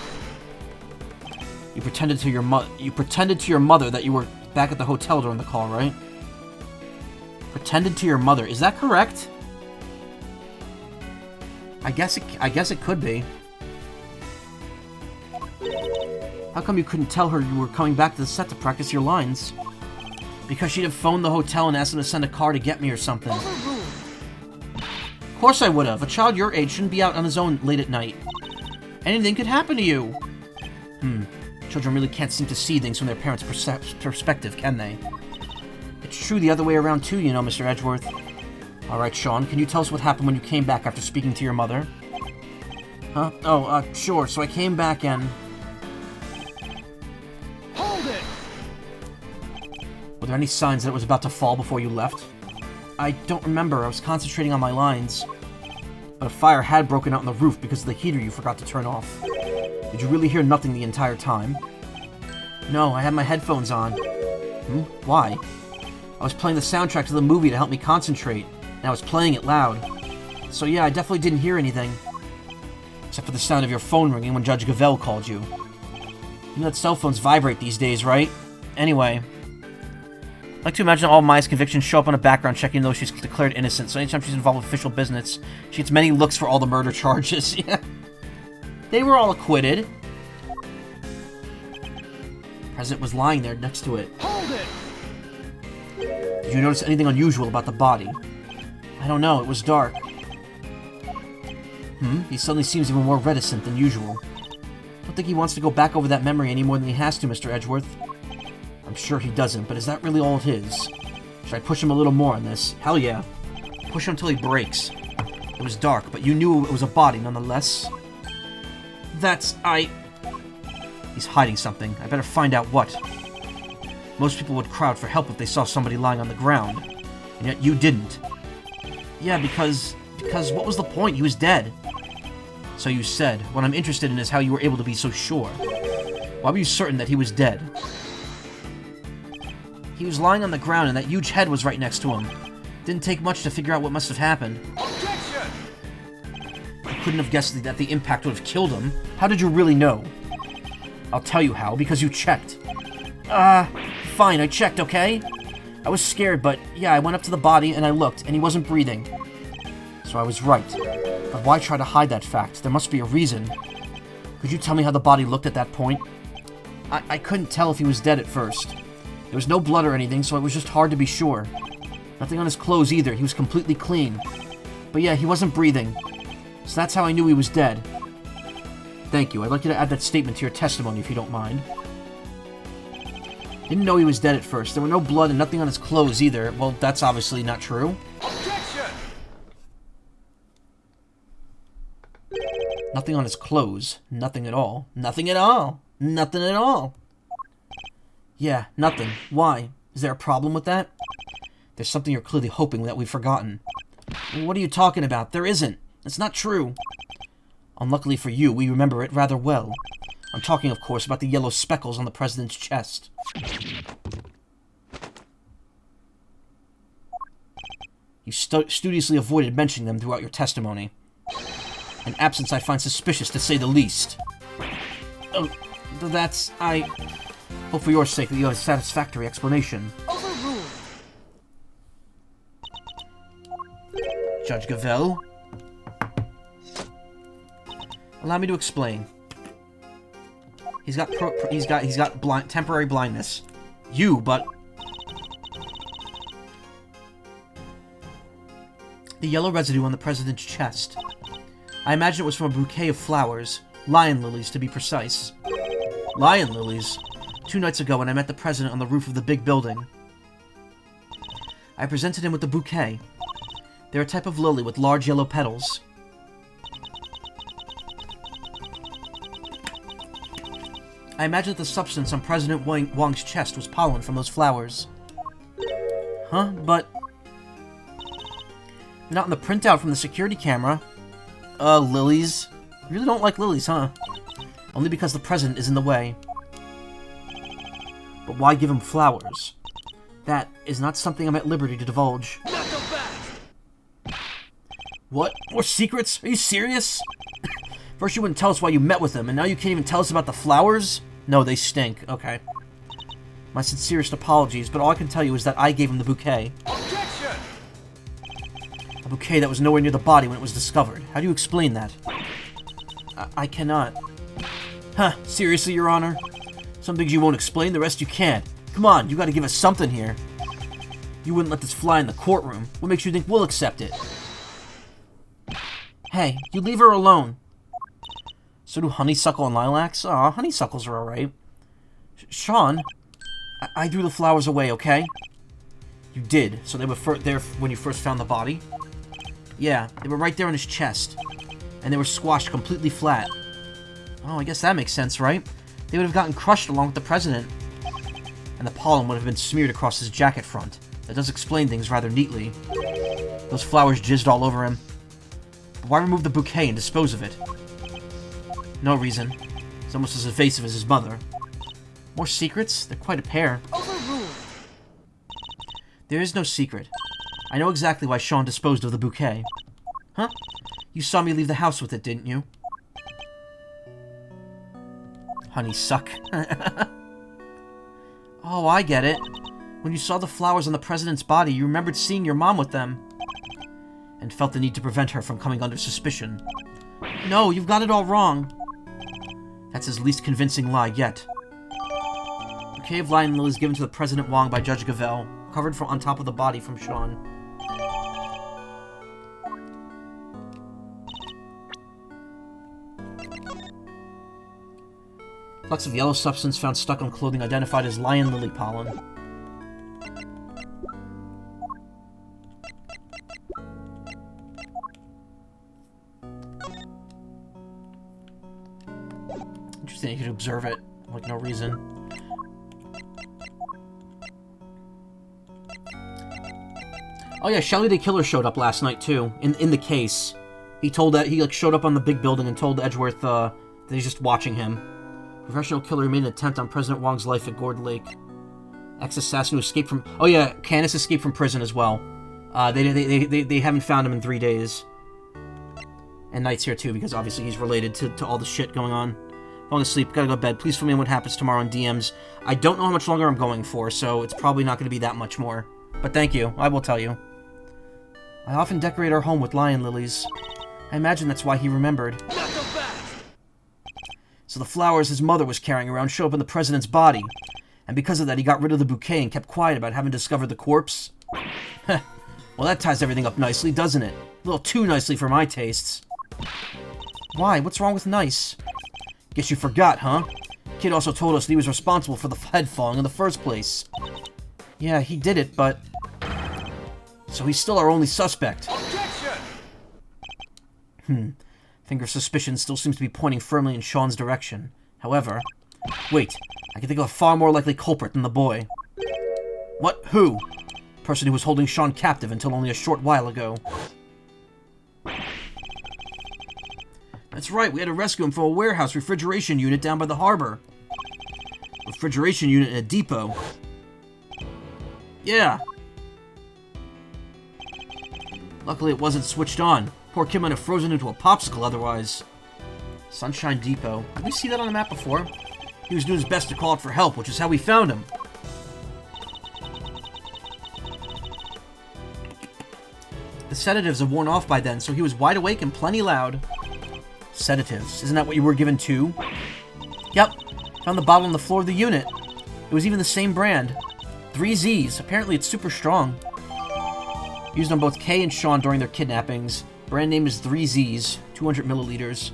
You pretended to your mother that you were back at the hotel during the call, right? tended to your mother. Is that correct? I guess it could be. How come you couldn't tell her you were coming back to the set to practice your lines? Because she'd have phoned the hotel and asked them to send a car to get me or something. Of course I would have. A child your age shouldn't be out on his own late at night. Anything could happen to you. Children really can't seem to see things from their parents' perspective, can they? It's true the other way around too, you know, Mr. Edgeworth. Alright, Sean, can you tell us what happened when you came back after speaking to your mother? Huh? Oh, sure. So I came back and... Hold it! Were there any signs that it was about to fall before you left? I don't remember. I was concentrating on my lines. But a fire had broken out on the roof because of the heater you forgot to turn off. Did you really hear nothing the entire time? No, I had my headphones on. Why? I was playing the soundtrack to the movie to help me concentrate, and I was playing it loud. So yeah, I definitely didn't hear anything. Except for the sound of your phone ringing when Judge Gavelle called you. You know that cell phones vibrate these days, right? Anyway. I like to imagine all Maya's convictions show up on a background check even though she's declared innocent, so anytime she's involved with official business, she gets many looks for all the murder charges. Yeah. They were all acquitted. The president was lying there next to it. Hold it! Did you notice anything unusual about the body? I don't know, it was dark. He suddenly seems even more reticent than usual. I don't think he wants to go back over that memory any more than he has to, Mr. Edgeworth. I'm sure he doesn't, but is that really all it is? Should I push him a little more on this? Hell yeah. Push him until he breaks. It was dark, but you knew it was a body nonetheless. He's hiding something. I better find out what. Most people would crowd for help if they saw somebody lying on the ground. And yet you didn't. Yeah, because what was the point? He was dead. So you said. What I'm interested in is how you were able to be so sure. Why were you certain that he was dead? He was lying on the ground and that huge head was right next to him. Didn't take much to figure out what must have happened. Objection! You couldn't have guessed that the impact would have killed him. How did you really know? I'll tell you how, because you checked. Fine, I checked, okay? I was scared, but yeah, I went up to the body and I looked, and he wasn't breathing. So I was right. But why try to hide that fact? There must be a reason. Could you tell me how the body looked at that point? I couldn't tell if he was dead at first. There was no blood or anything, so it was just hard to be sure. Nothing on his clothes either, he was completely clean. But yeah, he wasn't breathing. So that's how I knew he was dead. Thank you, I'd like you to add that statement to your testimony if you don't mind. Didn't know he was dead at first. There were no blood and nothing on his clothes either. Well, that's obviously not true. Objection! Nothing on his clothes. Nothing at all. Nothing at all. Nothing at all. Yeah, nothing. Why? Is there a problem with that? There's something you're clearly hoping that we've forgotten. What are you talking about? There isn't. It's not true. Unluckily for you, we remember it rather well. I'm talking, of course, about the yellow speckles on the president's chest. You studiously avoided mentioning them throughout your testimony. An absence I find suspicious, to say the least. Oh, I hope for your sake that you have a satisfactory explanation. Overruled! Judge Gavelle? Allow me to explain. He's got temporary blindness. But the yellow residue on the president's chest. I imagine it was from a bouquet of flowers, lion lilies to be precise. Lion lilies? 2 nights ago when I met the president on the roof of the big building. I presented him with the bouquet. They're a type of lily with large yellow petals. I imagine that the substance on President Wong's chest was pollen from those flowers. Huh? But not in the printout from the security camera. Lilies. You really don't like lilies, huh? Only because the president is in the way. But why give him flowers? That is not something I'm at liberty to divulge. Not so fast! What? More secrets? Are you serious? First you wouldn't tell us why you met with him, and now you can't even tell us about the flowers? No, they stink. Okay. My sincerest apologies, but all I can tell you is that I gave him the bouquet. Objection! A bouquet that was nowhere near the body when it was discovered. How do you explain that? I cannot. Huh, seriously, Your Honor? Some things you won't explain, the rest you can't. Come on, you gotta give us something here. You wouldn't let this fly in the courtroom. What makes you think we'll accept it? Hey, you leave her alone. So do honeysuckle and lilacs? Aw, honeysuckles are alright. Sean, I threw the flowers away, okay? You did, so they were there when you first found the body? Yeah, they were right there on his chest. And they were squashed completely flat. Oh, I guess that makes sense, right? They would have gotten crushed along with the president. And the pollen would have been smeared across his jacket front. That does explain things rather neatly. Those flowers jizzed all over him. But why remove the bouquet and dispose of it? No reason. He's almost as evasive as his mother. More secrets? They're quite a pair. Overruled. There is no secret. I know exactly why Sean disposed of the bouquet. Huh? You saw me leave the house with it, didn't you? Honeysuck. Oh, I get it. When you saw the flowers on the president's body, you remembered seeing your mom with them. And felt the need to prevent her from coming under suspicion. No, you've got it all wrong. That's his least convincing lie yet. The bouquet of lion lilies given to the President Wong by Judge Gavelle, covered from on top of the body from Sean. Flecks of yellow substance found stuck on clothing identified as lion lily pollen. Interesting, you could observe it, like no reason. Oh yeah, Shelly the Killer showed up last night too, in the case. He told that he showed up on the big building and told Edgeworth that he's just watching him. Professional killer made an attempt on President Wong's life at Gourd Lake. Ex-assassin who escaped from... Oh yeah, Canis escaped from prison as well. They haven't found him in 3 days. And Knight's here too, because obviously he's related to all the shit going on. Falling asleep, gotta go to bed. Please fill me in what happens tomorrow in DMs. I don't know how much longer I'm going for, so it's probably not going to be that much more. But thank you, I will tell you. I often decorate our home with lion lilies. I imagine that's why he remembered. So the flowers his mother was carrying around show up in the president's body. And because of that, he got rid of the bouquet and kept quiet about having discovered the corpse. Heh. Well, that ties everything up nicely, doesn't it? A little too nicely for my tastes. Why? What's wrong with nice? Guess you forgot, huh? Kid also told us that he was responsible for the head falling in the first place. Yeah, he did it, but... So he's still our only suspect. Objection! Finger of suspicion still seems to be pointing firmly in Sean's direction. However... Wait, I can think of a far more likely culprit than the boy. What? Who? The person who was holding Sean captive until only a short while ago. That's right, we had to rescue him from a warehouse refrigeration unit down by the harbor. Refrigeration unit in a depot. Yeah. Luckily it wasn't switched on. Poor kid might have frozen into a popsicle otherwise. Sunshine Depot. Did we see that on the map before? He was doing his best to call out for help, which is how we found him. The sedatives have worn off by then, so he was wide awake and plenty loud. Sedatives. Isn't that what you were given too? Yep. Found the bottle on the floor of the unit. It was even the same brand. 3Zs. Apparently it's super strong. Used on both Kay and Sean during their kidnappings. Brand name is 3Zs. 200 milliliters.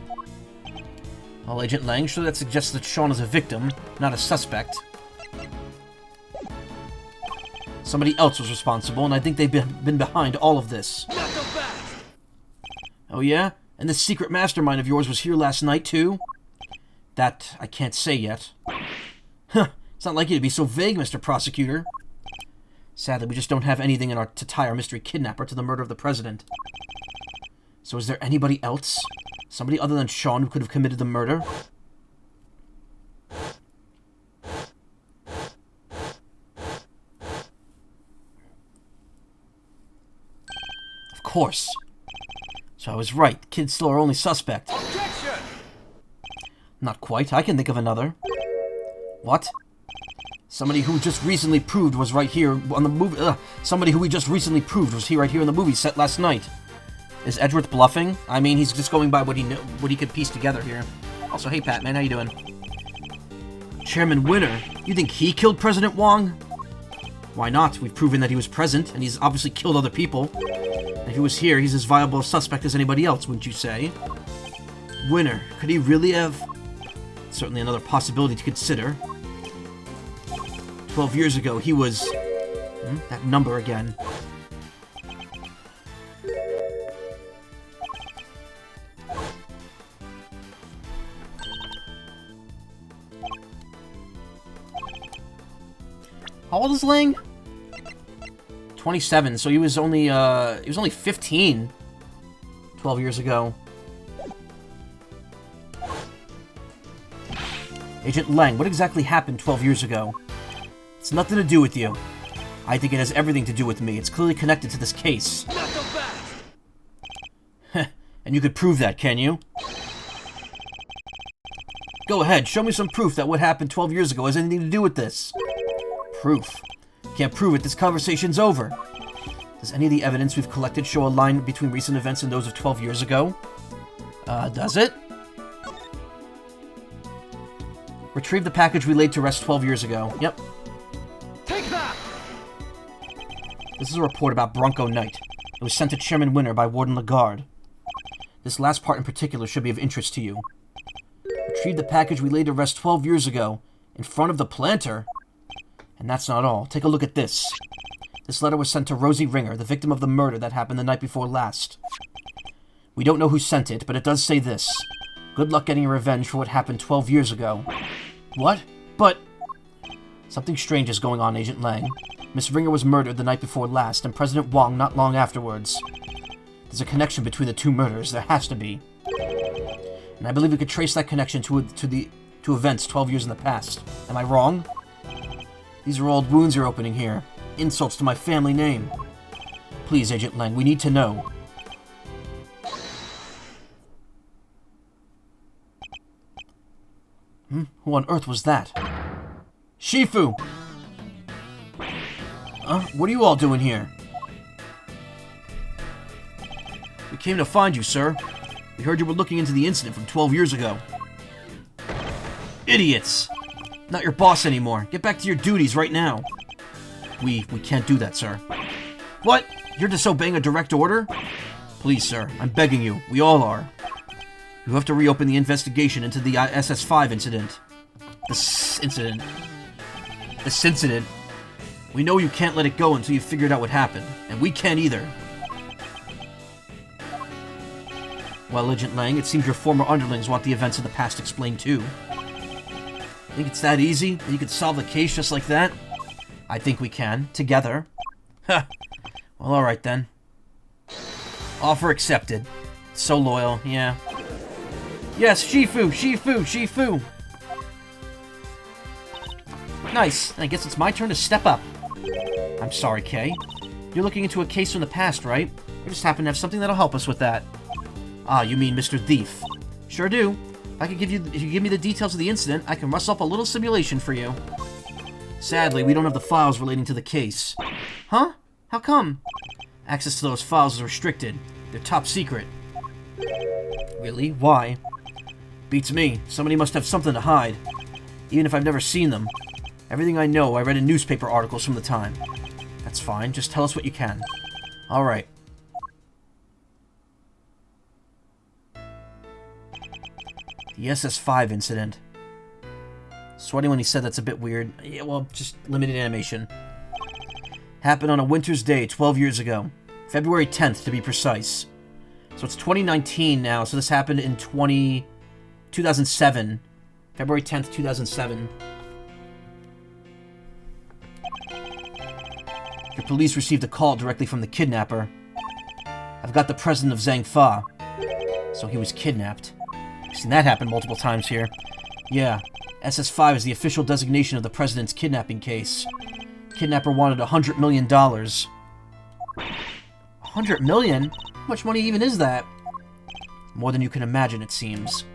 Well, Agent Lang, sure that suggests that Sean is a victim, not a suspect. Somebody else was responsible, and I think they've been behind all of this. Oh yeah? And this secret mastermind of yours was here last night, too? That I can't say yet. Huh, it's not like you to be so vague, Mr. Prosecutor. Sadly, we just don't have anything to tie our mystery kidnapper to the murder of the president. So is there anybody else? Somebody other than Sean who could have committed the murder? Of course. So I was right. The kid's still our only suspect. Objection! Not quite. I can think of another. What? Somebody who just recently proved was right here on the movie. Somebody who we just recently proved was here right here in the movie set last night. Is Edgeworth bluffing? I mean, he's just going by what he could piece together here. Also, hey, Pat, man, how you doing? Chairman Winner? You think he killed President Wong? Why not? We've proven that he was present, and he's obviously killed other people. And if he was here, he's as viable a suspect as anybody else, wouldn't you say? Winner, could he really have... Certainly another possibility to consider. 12 years ago, he was... that number again. How old is Lang? 27, so he was only 15 12 years ago. Agent Lang, what exactly happened 12 years ago? It's nothing to do with you. I think it has everything to do with me. It's clearly connected to this case. Not so fast! And you could prove that, can you? Go ahead, show me some proof that what happened 12 years ago has anything to do with this. Proof. Can't prove it, this conversation's over. Does any of the evidence we've collected show a line between recent events and those of 12 years ago? Does it? Retrieve the package we laid to rest 12 years ago. Yep. Take that! This is a report about Bronco Knight. It was sent to Chairman Winner by Warden Lagarde. This last part in particular should be of interest to you. Retrieve the package we laid to rest 12 years ago, in front of the planter. And that's not all. Take a look at this. This letter was sent to Rosie Ringer, the victim of the murder that happened the night before last. We don't know who sent it, but it does say this. Good luck getting revenge for what happened 12 years ago. What? But... Something strange is going on, Agent Lang. Miss Ringer was murdered the night before last, and President Wong not long afterwards. There's a connection between the two murders. There has to be. And I believe we could trace that connection to events 12 years in the past. Am I wrong? These are old wounds you're opening here. Insults to my family name. Please, Agent Lang, we need to know. Who on earth was that? Shifu! What are you all doing here? We came to find you, sir. We heard you were looking into the incident from 12 years ago. Idiots! Not your boss anymore. Get back to your duties right now. We can't do that, sir. What? You're disobeying a direct order? Please, sir. I'm begging you. We all are. You have to reopen the investigation into the SS5 incident. This incident. We know you can't let it go until you've figured out what happened. And we can't either. Well, Agent Lang, it seems your former underlings want the events of the past explained too. Think it's that easy? That you could solve the case just like that? I think we can. Together. Ha! Well, alright then. Offer accepted. So loyal, yeah. Yes, Shifu! Nice, and I guess it's my turn to step up. I'm sorry, Kay. You're looking into a case from the past, right? We just happen to have something that'll help us with that. Ah, you mean Mr. Thief. Sure do. If you give me the details of the incident, I can rustle up a little simulation for you. Sadly, we don't have the files relating to the case. Huh? How come? Access to those files is restricted. They're top secret. Really? Why? Beats me. Somebody must have something to hide. Even if I've never seen them. Everything I know, I read in newspaper articles from the time. That's fine. Just tell us what you can. Alright. The SS5 incident. Sweating when he said that's a bit weird. Yeah, well, just limited animation. Happened on a winter's day 12 years ago. February 10th, to be precise. So it's 2019 now, so this happened in 2007. February 10th, 2007. Your police received a call directly from the kidnapper. I've got the president of Zhangfa. So he was kidnapped. I've seen that happen multiple times here. Yeah, SS5 is the official designation of the president's kidnapping case. Kidnapper wanted $100 million. $100 million? How much money even is that? More than you can imagine, it seems.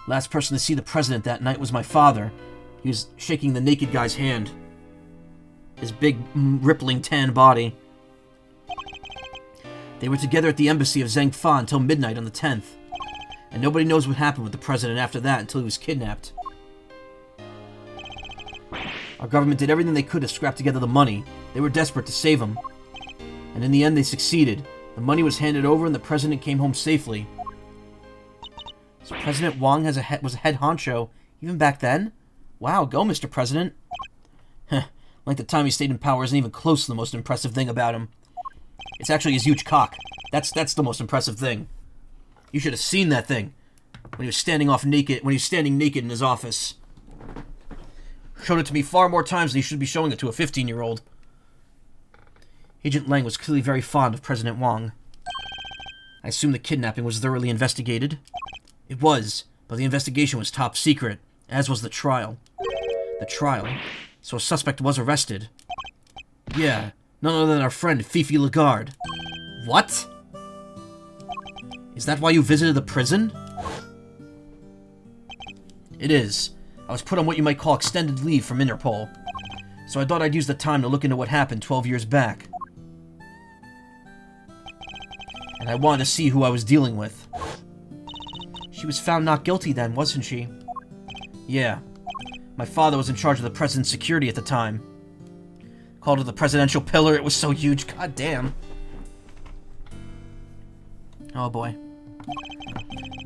Last person to see the president that night was my father. He was shaking the naked guy's hand. His big, rippling tan body. They were together at the embassy of Zhengfa until midnight on the 10th. And nobody knows what happened with the president after that until he was kidnapped. Our government did everything they could to scrap together the money. They were desperate to save him. And in the end, they succeeded. The money was handed over and the president came home safely. So President Wang was a head honcho even back then? Wow, go Mr. President. Like the time he stayed in power isn't even close to the most impressive thing about him. It's actually his huge cock. That's the most impressive thing. You should have seen that thing when he was standing naked in his office. Showed it to me far more times than he should be showing it to a 15-year-old. Agent Lang was clearly very fond of President Wang. I assume the kidnapping was thoroughly investigated. It was, but the investigation was top secret, as was the trial. The trial? So a suspect was arrested. Yeah, none other than our friend Fifi Lagarde. What? Is that why you visited the prison? It is. I was put on what you might call extended leave from Interpol. So I thought I'd use the time to look into what happened 12 years back. And I wanted to see who I was dealing with. She was found not guilty then, wasn't she? Yeah. My father was in charge of the president's security at the time. Called it the presidential pillar, it was so huge, god damn. Oh boy.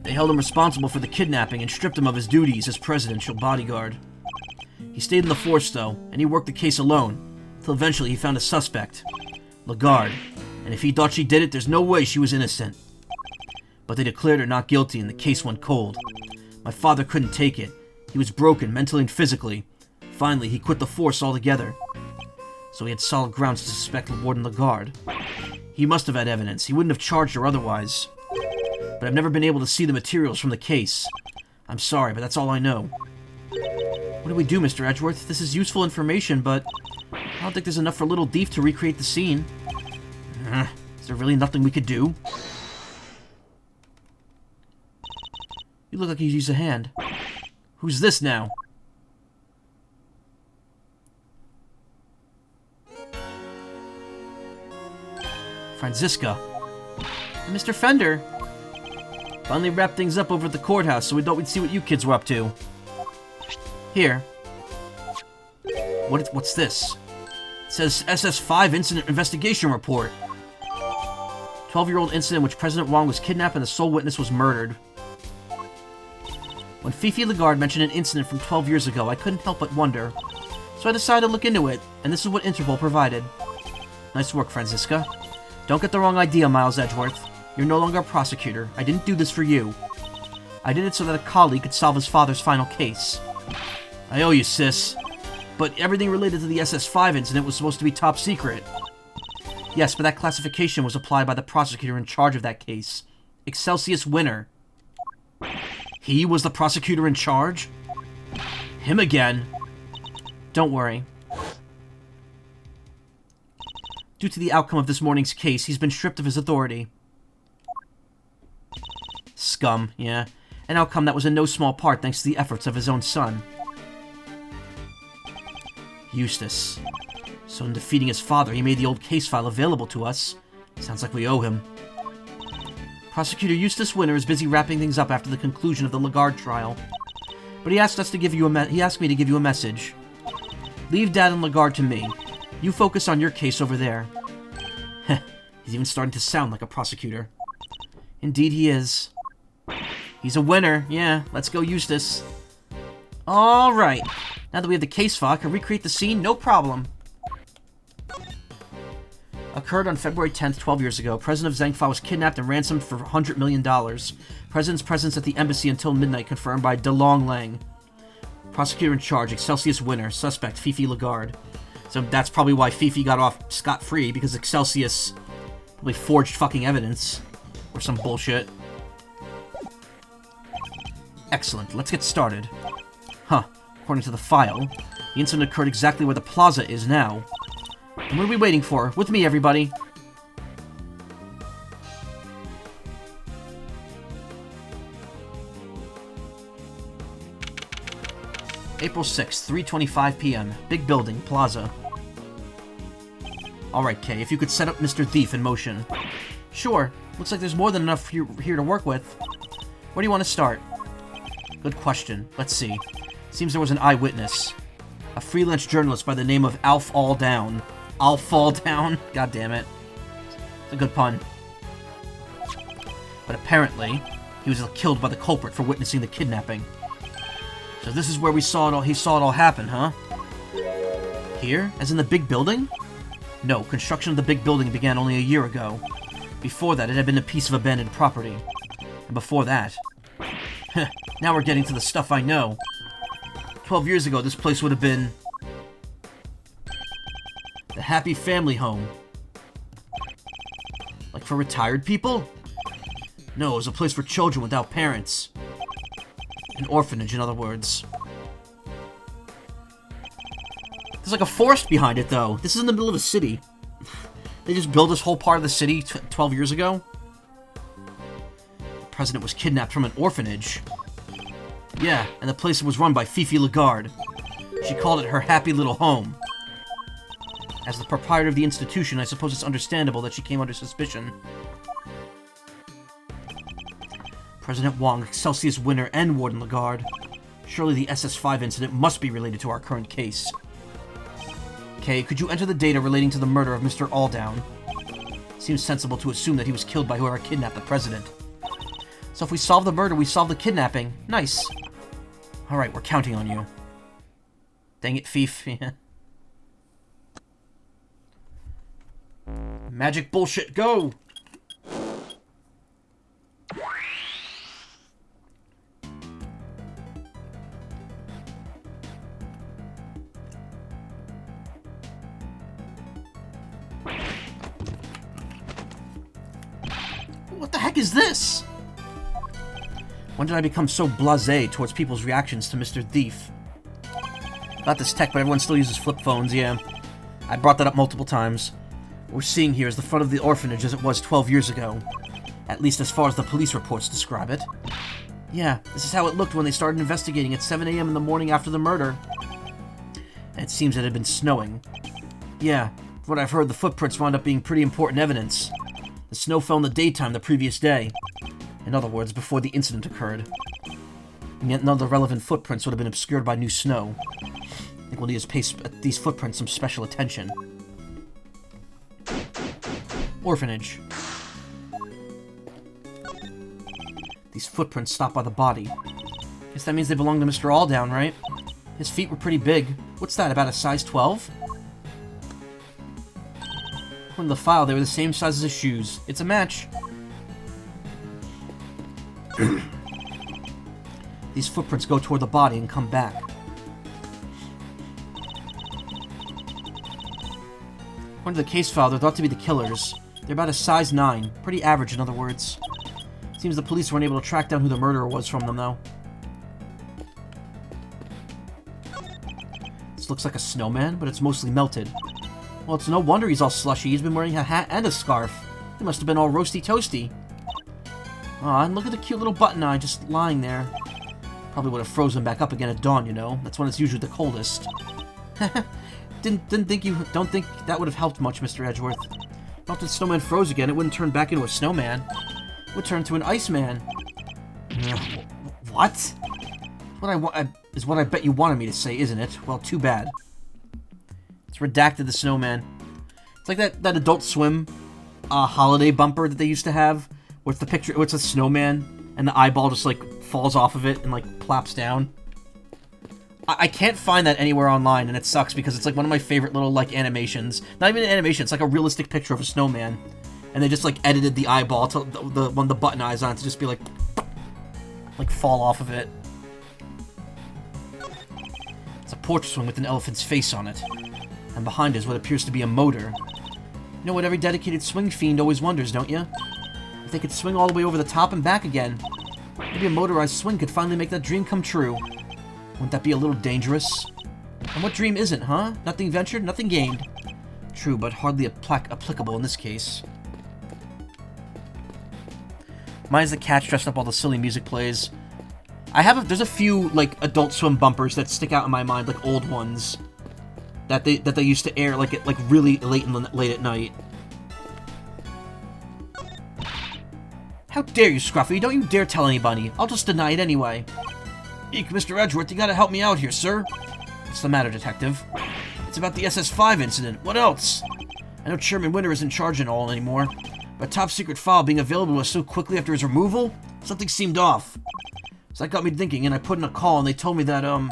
They held him responsible for the kidnapping and stripped him of his duties as presidential bodyguard. He stayed in the force, though, and he worked the case alone, till eventually he found a suspect, Lagarde, and if he thought she did it, there's no way she was innocent. But they declared her not guilty and the case went cold. My father couldn't take it. He was broken, mentally and physically. Finally, he quit the force altogether. So he had solid grounds to suspect Warden Lagarde. He must have had evidence. He wouldn't have charged her otherwise. But I've never been able to see the materials from the case. I'm sorry, but that's all I know. What do we do, Mr. Edgeworth? This is useful information, but I don't think there's enough for Little Thief to recreate the scene. Is there really nothing we could do? You look like you use a hand. Who's this now? Franziska. Mr. Fender. Finally wrapped things up over at the courthouse, so we thought we'd see what you kids were up to. Here. What's this? It says SS5 Incident Investigation Report. 12-year-old incident in which President Wang was kidnapped and the sole witness was murdered. When Fifi Lagarde mentioned an incident from 12 years ago, I couldn't help but wonder. So I decided to look into it, and this is what Interpol provided. Nice work, Franziska. Don't get the wrong idea, Miles Edgeworth. You're no longer a prosecutor. I didn't do this for you. I did it so that a colleague could solve his father's final case. I owe you, sis. But everything related to the SS5 incident was supposed to be top secret. Yes, but that classification was applied by the prosecutor in charge of that case. Excelsius Winner. He was the prosecutor in charge? Him again. Don't worry. Due to the outcome of this morning's case, he's been stripped of his authority. Scum, yeah. An outcome that was in no small part thanks to the efforts of his own son. Eustace. So in defeating his father, he made the old case file available to us. Sounds like we owe him. Prosecutor Eustace Winter is busy wrapping things up after the conclusion of the Lagarde trial. But he asked me to give you a message. Leave Dad and Lagarde to me. You focus on your case over there. Heh, he's even starting to sound like a prosecutor. Indeed he is. He's a winner, yeah, let's go Eustace. Alright, now that we have the case file, I can recreate the scene, no problem. Occurred on February 10th, 12 years ago. President of Zhengfa was kidnapped and ransomed for $100 million. President's presence at the embassy until midnight confirmed by DeLong Lang. Prosecutor in charge, Excelsius Winner. Suspect, Fifi Lagarde. So that's probably why Fifi got off scot-free, because Excelsius probably forged fucking evidence. Or some bullshit. Excellent, let's get started. Huh, according to the file, the incident occurred exactly where the plaza is now. And what are we waiting for? With me, everybody! April 6th, 3:25 p.m. Big building, plaza. Alright, Kay, if you could set up Mr. Thief in motion. Sure. Looks like there's more than enough here to work with. Where do you want to start? Good question. Let's see. Seems there was an eyewitness. A freelance journalist by the name of Alf All Down. Alf All Down? God damn it. It's a good pun. But apparently, he was killed by the culprit for witnessing the kidnapping. So this is where he saw it all happen, huh? Here? As in the big building? No, construction of the big building began only a year ago. Before that, it had been a piece of abandoned property. And before that... now we're getting to the stuff I know. 12 years ago, this place would have been... the Happy Family Home. Like for retired people? No, it was a place for children without parents. An orphanage, in other words. There's like a forest behind it, though. This is in the middle of a city. They just built this whole part of the city 12 years ago. The president was kidnapped from an orphanage. Yeah, and the place was run by Fifi Lagarde. She called it her happy little home. As the proprietor of the institution, I suppose it's understandable that she came under suspicion. President Wong, Excelsius winner, and Warden Lagarde. Surely the SS5 incident must be related to our current case. Okay, could you enter the data relating to the murder of Mr. Alldown? Seems sensible to assume that he was killed by whoever kidnapped the president. So if we solve the murder, we solve the kidnapping. Nice. Alright, we're counting on you. Dang it, Fief. Magic bullshit, go! What the heck is this? When did I become so blasé towards people's reactions to Mr. Thief? Not this tech, but everyone still uses flip phones, yeah. I brought that up multiple times. What we're seeing here is the front of the orphanage as it was 12 years ago. At least as far as the police reports describe it. Yeah, this is how it looked when they started investigating at 7 a.m. in the morning after the murder. And it seems it had been snowing. Yeah, from what I've heard, the footprints wound up being pretty important evidence. The snow fell in the daytime the previous day. In other words, before the incident occurred. And yet none of the relevant footprints would have been obscured by new snow. I think we'll need to pay these footprints some special attention. Orphanage. These footprints stop by the body. Guess that means they belong to Mr. Alldown, right? His feet were pretty big. What's that, about a size 12? According to the file, they were the same size as his shoes. It's a match. These footprints go toward the body and come back. According to the case file, they're thought to be the killers. They're about a size 9. Pretty average, in other words. Seems the police weren't able to track down who the murderer was from them, though. This looks like a snowman, but it's mostly melted. Well, it's no wonder he's all slushy. He's been wearing a hat and a scarf. He must have been all roasty-toasty. Aw, and look at the cute little button eye just lying there. Probably would have frozen back up again at dawn, you know. That's when it's usually the coldest. Don't think that would have helped much, Mr. Edgeworth. If the snowman froze again, it wouldn't turn back into a snowman. It would turn to an iceman. What? Is what I bet you wanted me to say, isn't it? Well, too bad. It's redacted the snowman. It's like that Adult Swim holiday bumper that they used to have, where it's the picture, where it's a snowman, and the eyeball just like falls off of it and like plops down. I can't find that anywhere online, and it sucks because it's like one of my favorite little like animations. Not even an animation; it's like a realistic picture of a snowman, and they just like edited the eyeball to the one the button eyes on it to just be like fall off of it. It's a portrait swing with an elephant's face on it, and behind is what appears to be a motor. You know what every dedicated swing fiend always wonders, don't you? If they could swing all the way over the top and back again, maybe a motorized swing could finally make that dream come true. Wouldn't that be a little dangerous? And what dream isn't, huh? Nothing ventured, nothing gained. True, but hardly applicable in this case. Mine's the cat dressed up while the silly music plays. There's a few, like, Adult Swim bumpers that stick out in my mind, like old ones. That they used to air, like, really late at night. How dare you, Scruffy? Don't you dare tell anybody. I'll just deny it anyway. Eek, Mr. Edgeworth, you gotta help me out here, sir. What's the matter, Detective? It's about the SS5 incident. What else? I know Chairman Winter isn't in charge and all anymore, but a top-secret file being available to us so quickly after his removal? Something seemed off. So that got me thinking, and I put in a call, and they told me that, well,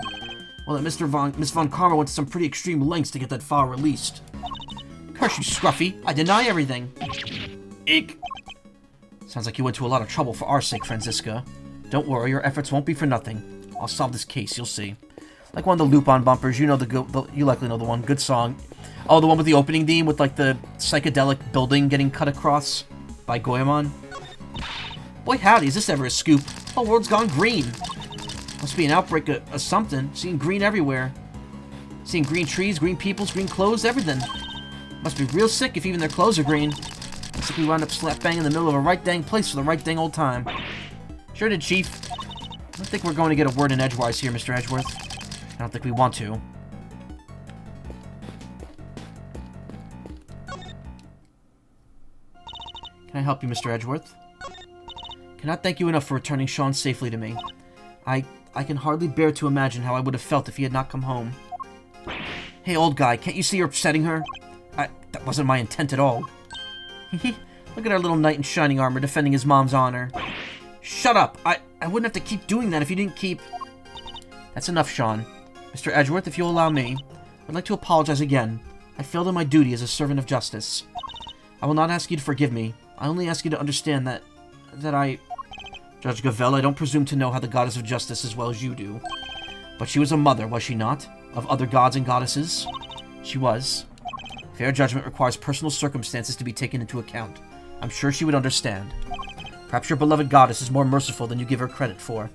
that Miss Von Karma went to some pretty extreme lengths to get that file released. Curse you, Scruffy. I deny everything. Eek! Sounds like you went to a lot of trouble for our sake, Franziska. Don't worry, your efforts won't be for nothing. I'll solve this case, you'll see. Like one of the Lupin bumpers, you know you likely know the one. Good song. Oh, the one with the opening theme with like the psychedelic building getting cut across by Goemon. Boy howdy, is this ever a scoop? The whole world's gone green. Must be an outbreak of something. Seeing green everywhere. Seeing green trees, green peoples, green clothes, everything. Must be real sick if even their clothes are green. Looks like we wound up slap bang in the middle of a right dang place for the right dang old time. Sure did, Chief. I don't think we're going to get a word in edgewise here, Mr. Edgeworth. I don't think we want to. Can I help you, Mr. Edgeworth? Cannot thank you enough for returning Sean safely to me. I can hardly bear to imagine how I would have felt if he had not come home. Hey, old guy, can't you see you're upsetting her? That wasn't my intent at all. Look at our little knight in shining armor defending his mom's honor. Shut up! I wouldn't have to keep doing that if you didn't keep... That's enough, Sean. Mr. Edgeworth, if you'll allow me, I'd like to apologize again. I failed in my duty as a servant of justice. I will not ask you to forgive me. I only ask you to understand that I... Judge Gavelle, I don't presume to know how the goddess of justice as well as you do. But she was a mother, was she not? Of other gods and goddesses? She was. Fair judgment requires personal circumstances to be taken into account. I'm sure she would understand. Perhaps your beloved goddess is more merciful than you give her credit for.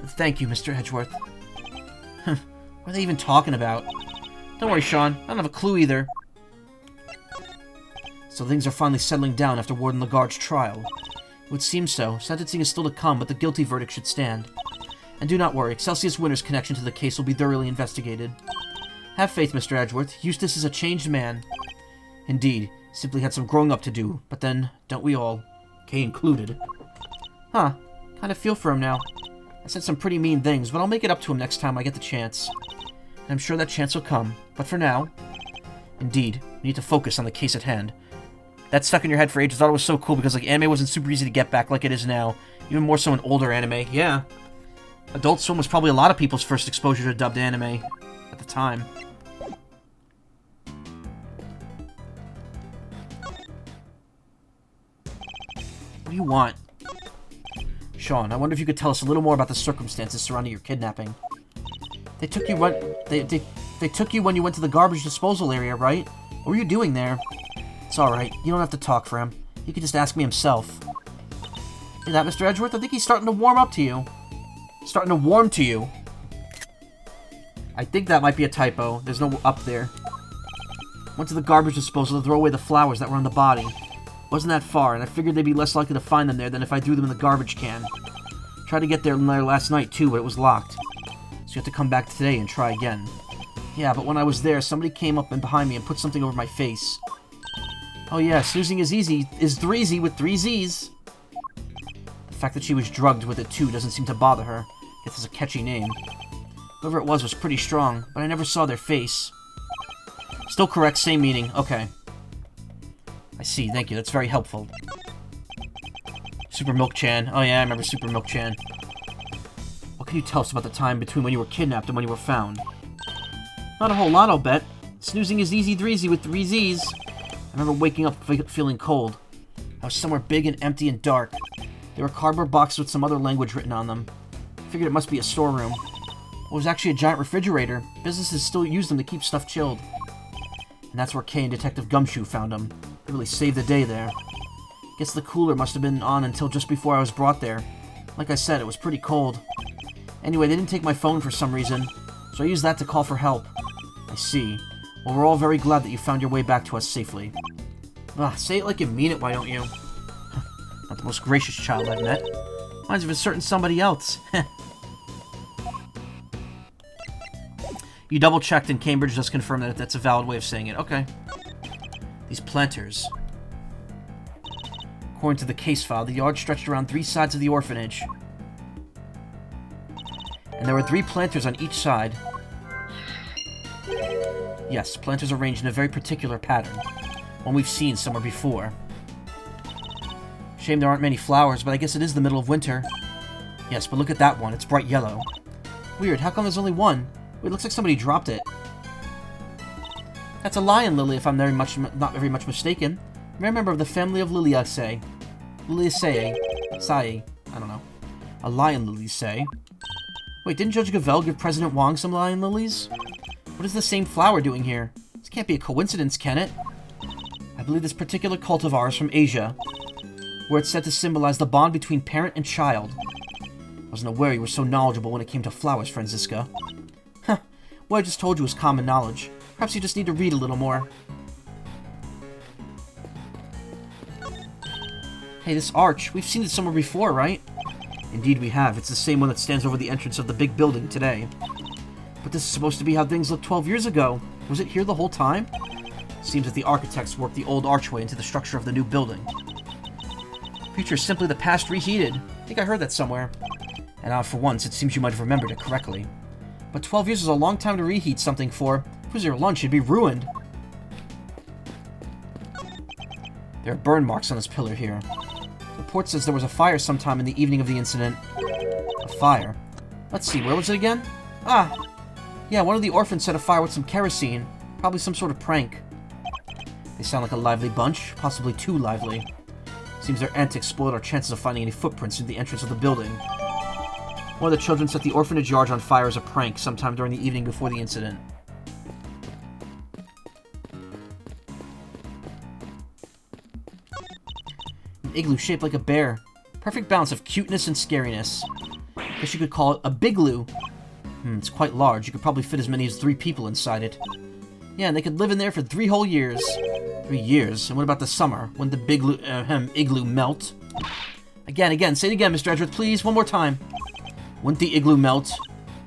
Thank you, Mr. Edgeworth. What are they even talking about? Don't worry, Sean. I don't have a clue either. So things are finally settling down after Warden Lagarde's trial. It would seem so. Sentencing is still to come, but the guilty verdict should stand. And do not worry, Excelsius Winter's connection to the case will be thoroughly investigated. Have faith, Mr. Edgeworth. Eustace is a changed man. Indeed, simply had some growing up to do, but then, don't we all? Kay included. Huh, kind of feel for him now. I said some pretty mean things, but I'll make it up to him next time I get the chance. And I'm sure that chance will come, but for now... Indeed, we need to focus on the case at hand. That stuck in your head for ages. I thought it was so cool because like anime wasn't super easy to get back like it is now. Even more so in older anime. Yeah. Adult Swim was probably a lot of people's first exposure to dubbed anime at the time. What do you want? Sean, I wonder if you could tell us a little more about the circumstances surrounding your kidnapping. They took you when they took you when you went to the garbage disposal area, right? What were you doing there? It's alright. You don't have to talk for him. He could just ask me himself. Hear that, Mr. Edgeworth? I think he's starting to warm up to you. Starting to warm to you. I think that might be a typo. There's no up there. Went to the garbage disposal to throw away the flowers that were on the body. Wasn't that far, and I figured they'd be less likely to find them there than if I threw them in the garbage can. Tried to get there last night too, but it was locked. So you have to come back today and try again. Yeah, but when I was there, somebody came up and behind me and put something over my face. Oh yeah, snoozing is easy. Is Threezy with 3 Z's. The fact that she was drugged with it too doesn't seem to bother her. Guess it's a catchy name. Whoever it was pretty strong, but I never saw their face. Still correct, same meaning. Okay. I see, thank you, that's very helpful. Super Milk-chan. Oh yeah, I remember Super Milk-chan. What can you tell us about the time between when you were kidnapped and when you were found? Not a whole lot, I'll bet. Snoozing is easy Threezy with 3 Z's. I remember waking up feeling cold. I was somewhere big and empty and dark. There were cardboard boxes with some other language written on them. I figured it must be a storeroom. It was actually a giant refrigerator. Businesses still use them to keep stuff chilled. And that's where Kay and Detective Gumshoe found them. They really saved the day there. Guess the cooler must have been on until just before I was brought there. Like I said, it was pretty cold. Anyway, they didn't take my phone for some reason, so I used that to call for help. I see. Well, we're all very glad that you found your way back to us safely. Say it like you mean it, why don't you? Not the most gracious child I've met. Reminds me of a certain somebody else. You double-checked and Cambridge just confirmed that that's a valid way of saying it. Okay. These planters. According to the case file, the yard stretched around 3 sides of the orphanage. And there were 3 planters on each side. Yes, planters arranged in a very particular pattern. One we've seen somewhere before. Shame there aren't many flowers, but I guess it is the middle of winter. Yes, but look at that one. It's bright yellow. Weird, how come there's only one? Wait, it looks like somebody dropped it. That's a lion lily, if I'm not very much mistaken. I'm a member of the family of Liliaceae. Liliaceae. Sae. I don't know. A lion lily, say. Wait, didn't Judge Gavel give President Wong some lion lilies? What is the same flower doing here? This can't be a coincidence, can it? I believe this particular cultivar is from Asia, where it's said to symbolize the bond between parent and child. I wasn't aware you were so knowledgeable when it came to flowers, Franziska. Huh. What I just told you is common knowledge. Perhaps you just need to read a little more. Hey, this arch. We've seen it somewhere before, right? Indeed we have. It's the same one that stands over the entrance of the big building today. But this is supposed to be how things looked 12 years ago. Was it here the whole time? Seems that the architects worked the old archway into the structure of the new building. Future is simply the past reheated. I think I heard that somewhere. And for once, it seems you might have remembered it correctly. But 12 years is a long time to reheat something for. If it was your lunch, it'd be ruined. There are burn marks on this pillar here. The report says there was a fire sometime in the evening of the incident. A fire? Let's see, where was it again? Ah! Yeah, one of the orphans set a fire with some kerosene. Probably some sort of prank. They sound like a lively bunch, possibly too lively. Seems their antics spoiled our chances of finding any footprints in the entrance of the building. One of the children set the orphanage yard on fire as a prank sometime during the evening before the incident. An igloo shaped like a bear. Perfect balance of cuteness and scariness. Guess you could call it a bigloo. It's quite large. You could probably fit as many as 3 people inside it. Yeah, and they could live in there for 3 whole years. 3 years? And what about the summer? When the igloo melt? Again, say it again, Mr. Edgeworth, please, one more time. Wouldn't the igloo melt?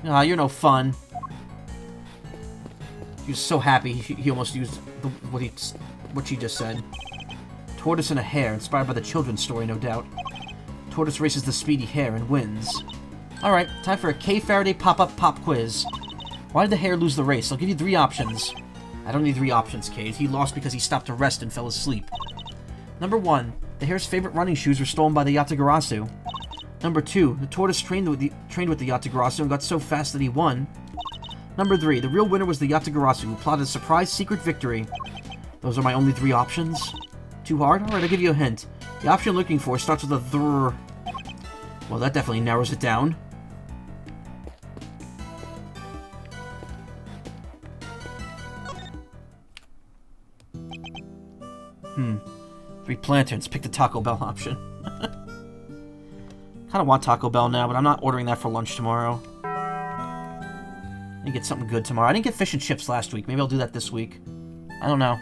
Ah, you're no fun. He was so happy, he almost used what she just said. Tortoise and a hare, inspired by the children's story, no doubt. Tortoise races the speedy hare and wins. Alright, time for a K. Faraday pop-up pop quiz. Why did the hare lose the race? I'll give you 3 options. I don't need 3 options, Kate. He lost because he stopped to rest and fell asleep. Number 1. The hare's favorite running shoes were stolen by the Yatagarasu. Number 2. The tortoise trained with the Yatagarasu and got so fast that he won. Number 3. The real winner was the Yatagarasu, who plotted a surprise secret victory. Those are my only 3 options. Too hard? Alright, I'll give you a hint. The option you're looking for starts with a thrrr. Well, that definitely narrows it down. 3 plantains. Pick the Taco Bell option. Kinda want Taco Bell now, but I'm not ordering that for lunch tomorrow. I need to get something good tomorrow. I didn't get fish and chips last week. Maybe I'll do that this week. I don't know.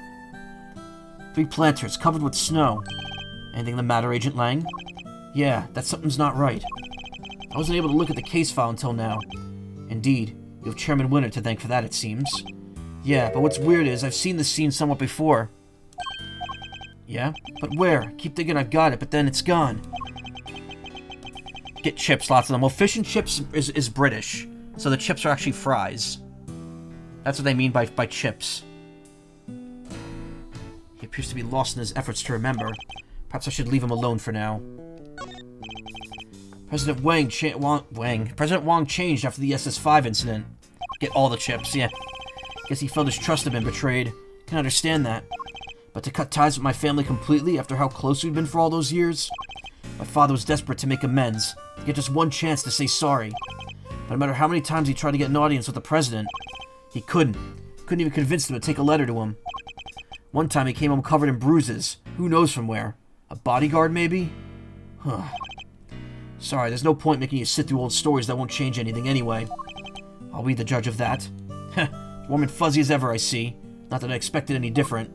3 planters covered with snow. Anything the matter, Agent Lang? Yeah, that something's not right. I wasn't able to look at the case file until now. Indeed, you have Chairman Winter to thank for that, it seems. Yeah, but what's weird is I've seen this scene somewhat before. Yeah? But where? Keep thinking I've got it, but then it's gone. Get chips, lots of them. Well, fish and chips is British, so the chips are actually fries. That's what they mean by chips. He appears to be lost in his efforts to remember. Perhaps I should leave him alone for now. President Wong changed after the SS5 incident. Get all the chips, yeah. Guess he felt his trust had been betrayed. Can understand that. But to cut ties with my family completely after how close we'd been for all those years? My father was desperate to make amends, to get just one chance to say sorry. But no matter how many times he tried to get an audience with the president, he couldn't. Couldn't even convince him to take a letter to him. One time he came home covered in bruises. Who knows from where? A bodyguard, maybe? Huh. Sorry, there's no point making you sit through old stories that won't change anything anyway. I'll be the judge of that. Heh, warm and fuzzy as ever, I see. Not that I expected any different.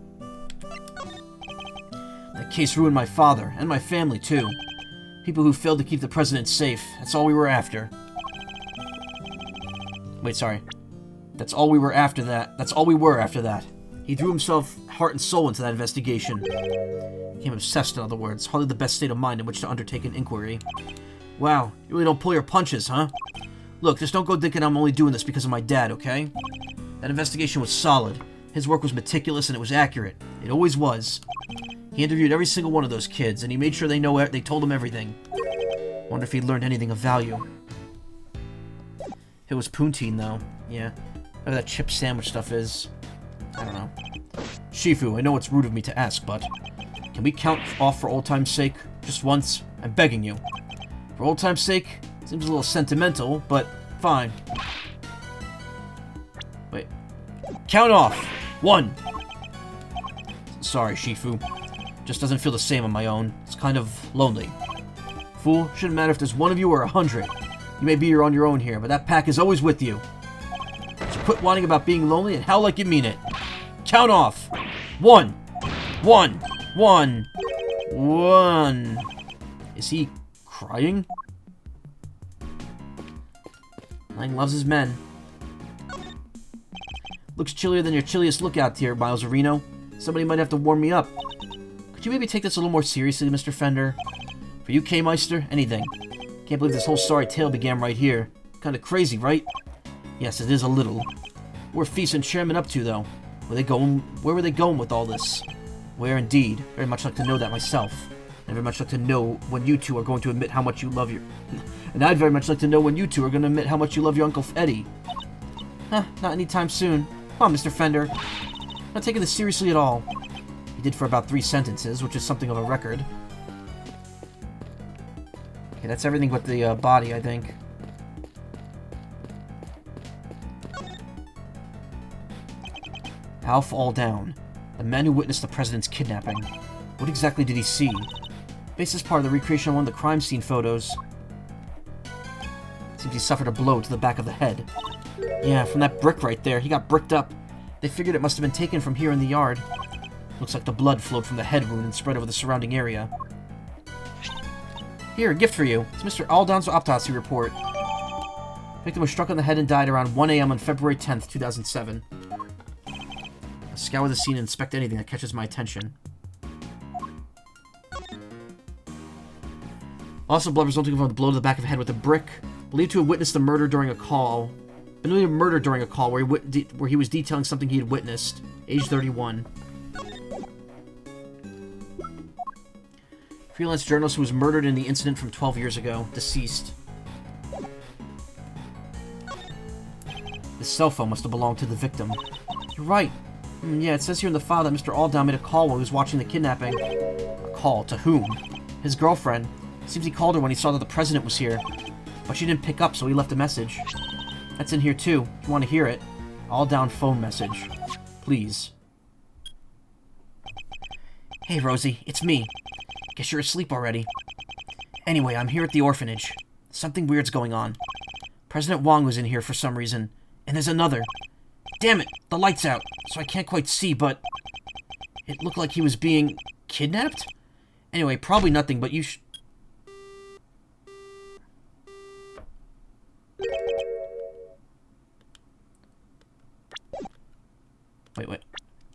That case ruined my father, and my family, too. People who failed to keep the president safe. That's all we were after. Wait, sorry. That's all we were after that. That's all we were after that. He threw himself heart and soul into that investigation. Became obsessed, in other words. Hardly the best state of mind in which to undertake an inquiry. Wow, you really don't pull your punches, huh? Look, just don't go thinking I'm only doing this because of my dad, okay? That investigation was solid. His work was meticulous and it was accurate. It always was. He interviewed every single one of those kids, and he made sure they told him everything. Wonder if he learned anything of value. It was poutine, though. Yeah. Whatever that chip sandwich stuff is. I don't know. Shifu, I know it's rude of me to ask, but can we count off for old time's sake? Just once? I'm begging you. For old time's sake? Seems a little sentimental, but fine. Wait. Count off! 1! Sorry, Shifu. Just doesn't feel the same on my own. It's kind of lonely. Fool, shouldn't matter if there's 1 of you or 100. You may be on your own here, but that pack is always with you. So quit whining about being lonely and howl like you mean it. Count off! 1! 1! 1! 1! Is he crying? Lang loves his men. Looks chillier than your chilliest lookout here, Miles Reno. Somebody might have to warm me up. Could you maybe take this a little more seriously, Mr. Fender? For you, K-Meister, anything. Can't believe this whole sorry tale began right here. Kinda crazy, right? Yes, it is a little. What were Feast and Chairman up to, though? Where were they going with all this? Where, indeed. Very much like to know that myself. And very much like to know when you two are going to admit how much you love your... And I'd very much like to know when you two are going to admit how much you love your Uncle Eddie. Huh, not anytime soon. Come on, Mr. Fender. Not taking this seriously at all. He did for about 3 sentences, which is something of a record. Okay, that's everything but the body, I think. Alf Alldown, the man who witnessed the president's kidnapping. What exactly did he see? Based as part of the recreation on one of the crime scene photos. Seems he suffered a blow to the back of the head. Yeah, from that brick right there. He got bricked up. They figured it must have been taken from here in the yard. Looks like the blood flowed from the head wound and spread over the surrounding area. Here, a gift for you. It's Mr. Alldown's autopsy report. Victim was struck on the head and died around 1 a.m. on February 10th, 2007. I'll scour the scene and inspect anything that catches my attention. Also, blood resulting from a blow to the back of the head with a brick. Believed to have witnessed the murder during a call. Believed to have murdered during a call where he was detailing something he had witnessed. Age 31. Freelance journalist who was murdered in the incident from 12 years ago. Deceased. This cell phone must have belonged to the victim. You're right. Yeah, it says here in the file that Mr. Alldown made a call while he was watching the kidnapping. A call? To whom? His girlfriend. Seems he called her when he saw that the president was here. But she didn't pick up, so he left a message. That's in here too, if you want to hear it. Alldown phone message. Please. Hey, Rosie, it's me. Guess you're asleep already. Anyway, I'm here at the orphanage. Something weird's going on. President Wong was in here for some reason. And there's another. Damn it, the light's out, so I can't quite see, but... It looked like he was being... kidnapped? Anyway, probably nothing, but you Wait.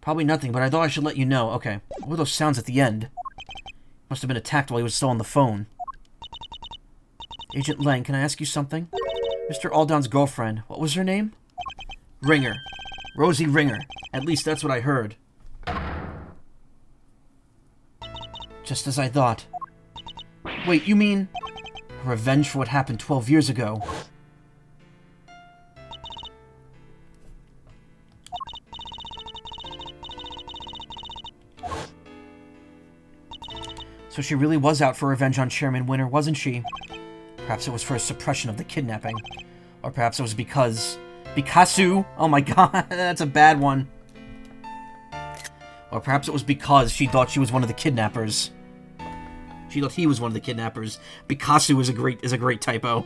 Probably nothing, but I thought I should let you know. Okay. What were those sounds at the end? Must have been attacked while he was still on the phone. Agent Lang, can I ask you something? Mr. Alldown's girlfriend, what was her name? Ringer. Rosie Ringer. At least that's what I heard. Just as I thought. Wait, you mean... revenge for what happened 12 years ago? So she really was out for revenge on Chairman Winter, wasn't she? Perhaps it was for his suppression of the kidnapping. Or perhaps it was because... Picasso! Oh my god, that's a bad one. Or perhaps it was because she thought she was one of the kidnappers. She thought he was one of the kidnappers. Picasso is a great typo.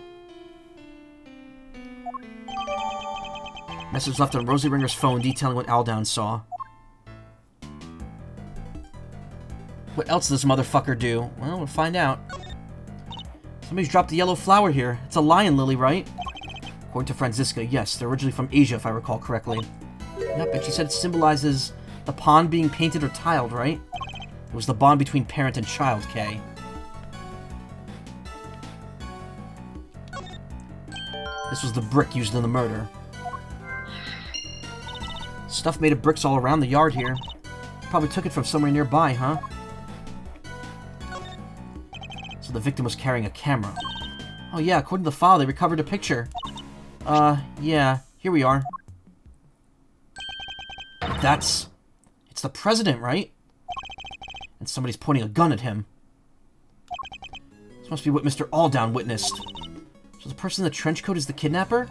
Message left on Rosie Ringer's phone detailing what Alldown saw. What else does this motherfucker do? Well, we'll find out. Somebody's dropped a yellow flower here. It's a lion lily, right? According to Franziska, yes. They're originally from Asia, if I recall correctly. Yep, and she said it symbolizes The pond being painted or tiled, right? It was the bond between parent and child, Kay. This was the brick used in the murder. Stuff made of bricks all around the yard here. Probably took it from somewhere nearby, huh? So the victim was carrying a camera. Oh yeah, according to the file, they recovered a picture. Yeah, here we are. It's the president, right? And somebody's pointing a gun at him. This must be what Mr. Alldown witnessed. So the person in the trench coat is the kidnapper?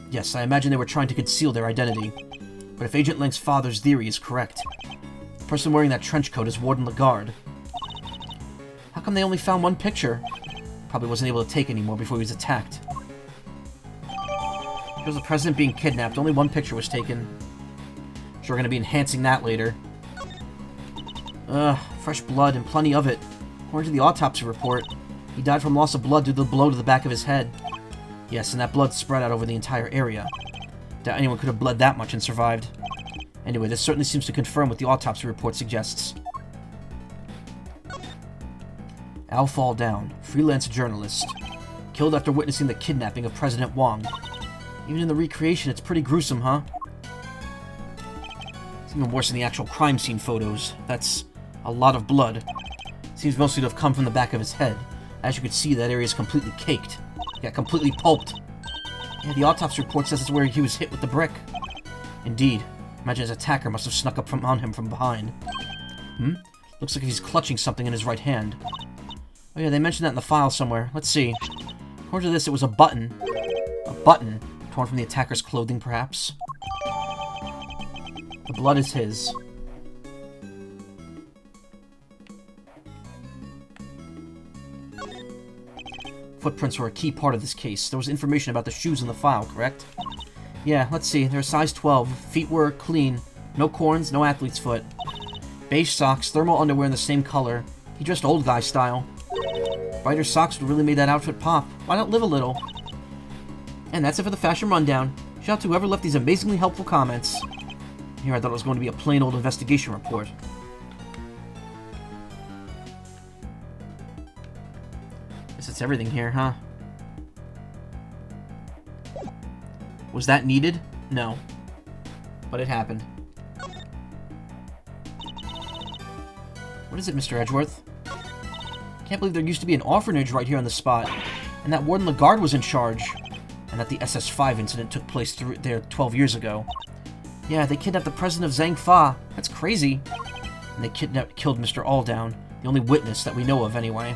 Yes, I imagine they were trying to conceal their identity. But if Agent Link's father's theory is correct, the person wearing that trench coat is Warden Lagarde. How come they only found one picture? Probably wasn't able to take any more before he was attacked. Here's the president being kidnapped. Only one picture was taken. Sure, we're going to be enhancing that later. Fresh blood and plenty of it. According to the autopsy report, he died from loss of blood due to the blow to the back of his head. Yes, and that blood spread out over the entire area. Doubt anyone could have bled that much and survived. Anyway, this certainly seems to confirm what the autopsy report suggests. Al Falldown, freelance journalist. Killed after witnessing the kidnapping of President Wong. Even in the recreation, it's pretty gruesome, huh? It's even worse than the actual crime scene photos. That's a lot of blood. Seems mostly to have come from the back of his head. As you can see, that area is completely caked. Yeah, completely pulped. Yeah, the autopsy report says it's where he was hit with the brick. Indeed. Imagine his attacker must have snuck up on him from behind. Looks like he's clutching something in his right hand. Oh yeah, they mentioned that in the file somewhere. Let's see. According to this, it was a button. A button? Torn from the attacker's clothing, perhaps? The blood is his. Footprints were a key part of this case. There was information about the shoes in the file, correct? Yeah, let's see. They're size 12. Feet were clean. No corns, no athlete's foot. Beige socks, thermal underwear in the same color. He dressed old guy style. Brighter socks would really made that outfit pop. Why not live a little? And that's it for the fashion rundown. Shout out to whoever left these amazingly helpful comments. Here I thought it was going to be a plain old investigation report. Guess that's everything here, huh? Was that needed? No. But it happened. What is it, Mr. Edgeworth? Can't believe there used to be an orphanage right here on the spot, and that Warden Lagarde was in charge, and that the SS5 incident took place there 12 years ago. Yeah, they kidnapped the president of Zhang-Fa. That's crazy. And they killed Mr. Alldown, the only witness that we know of anyway,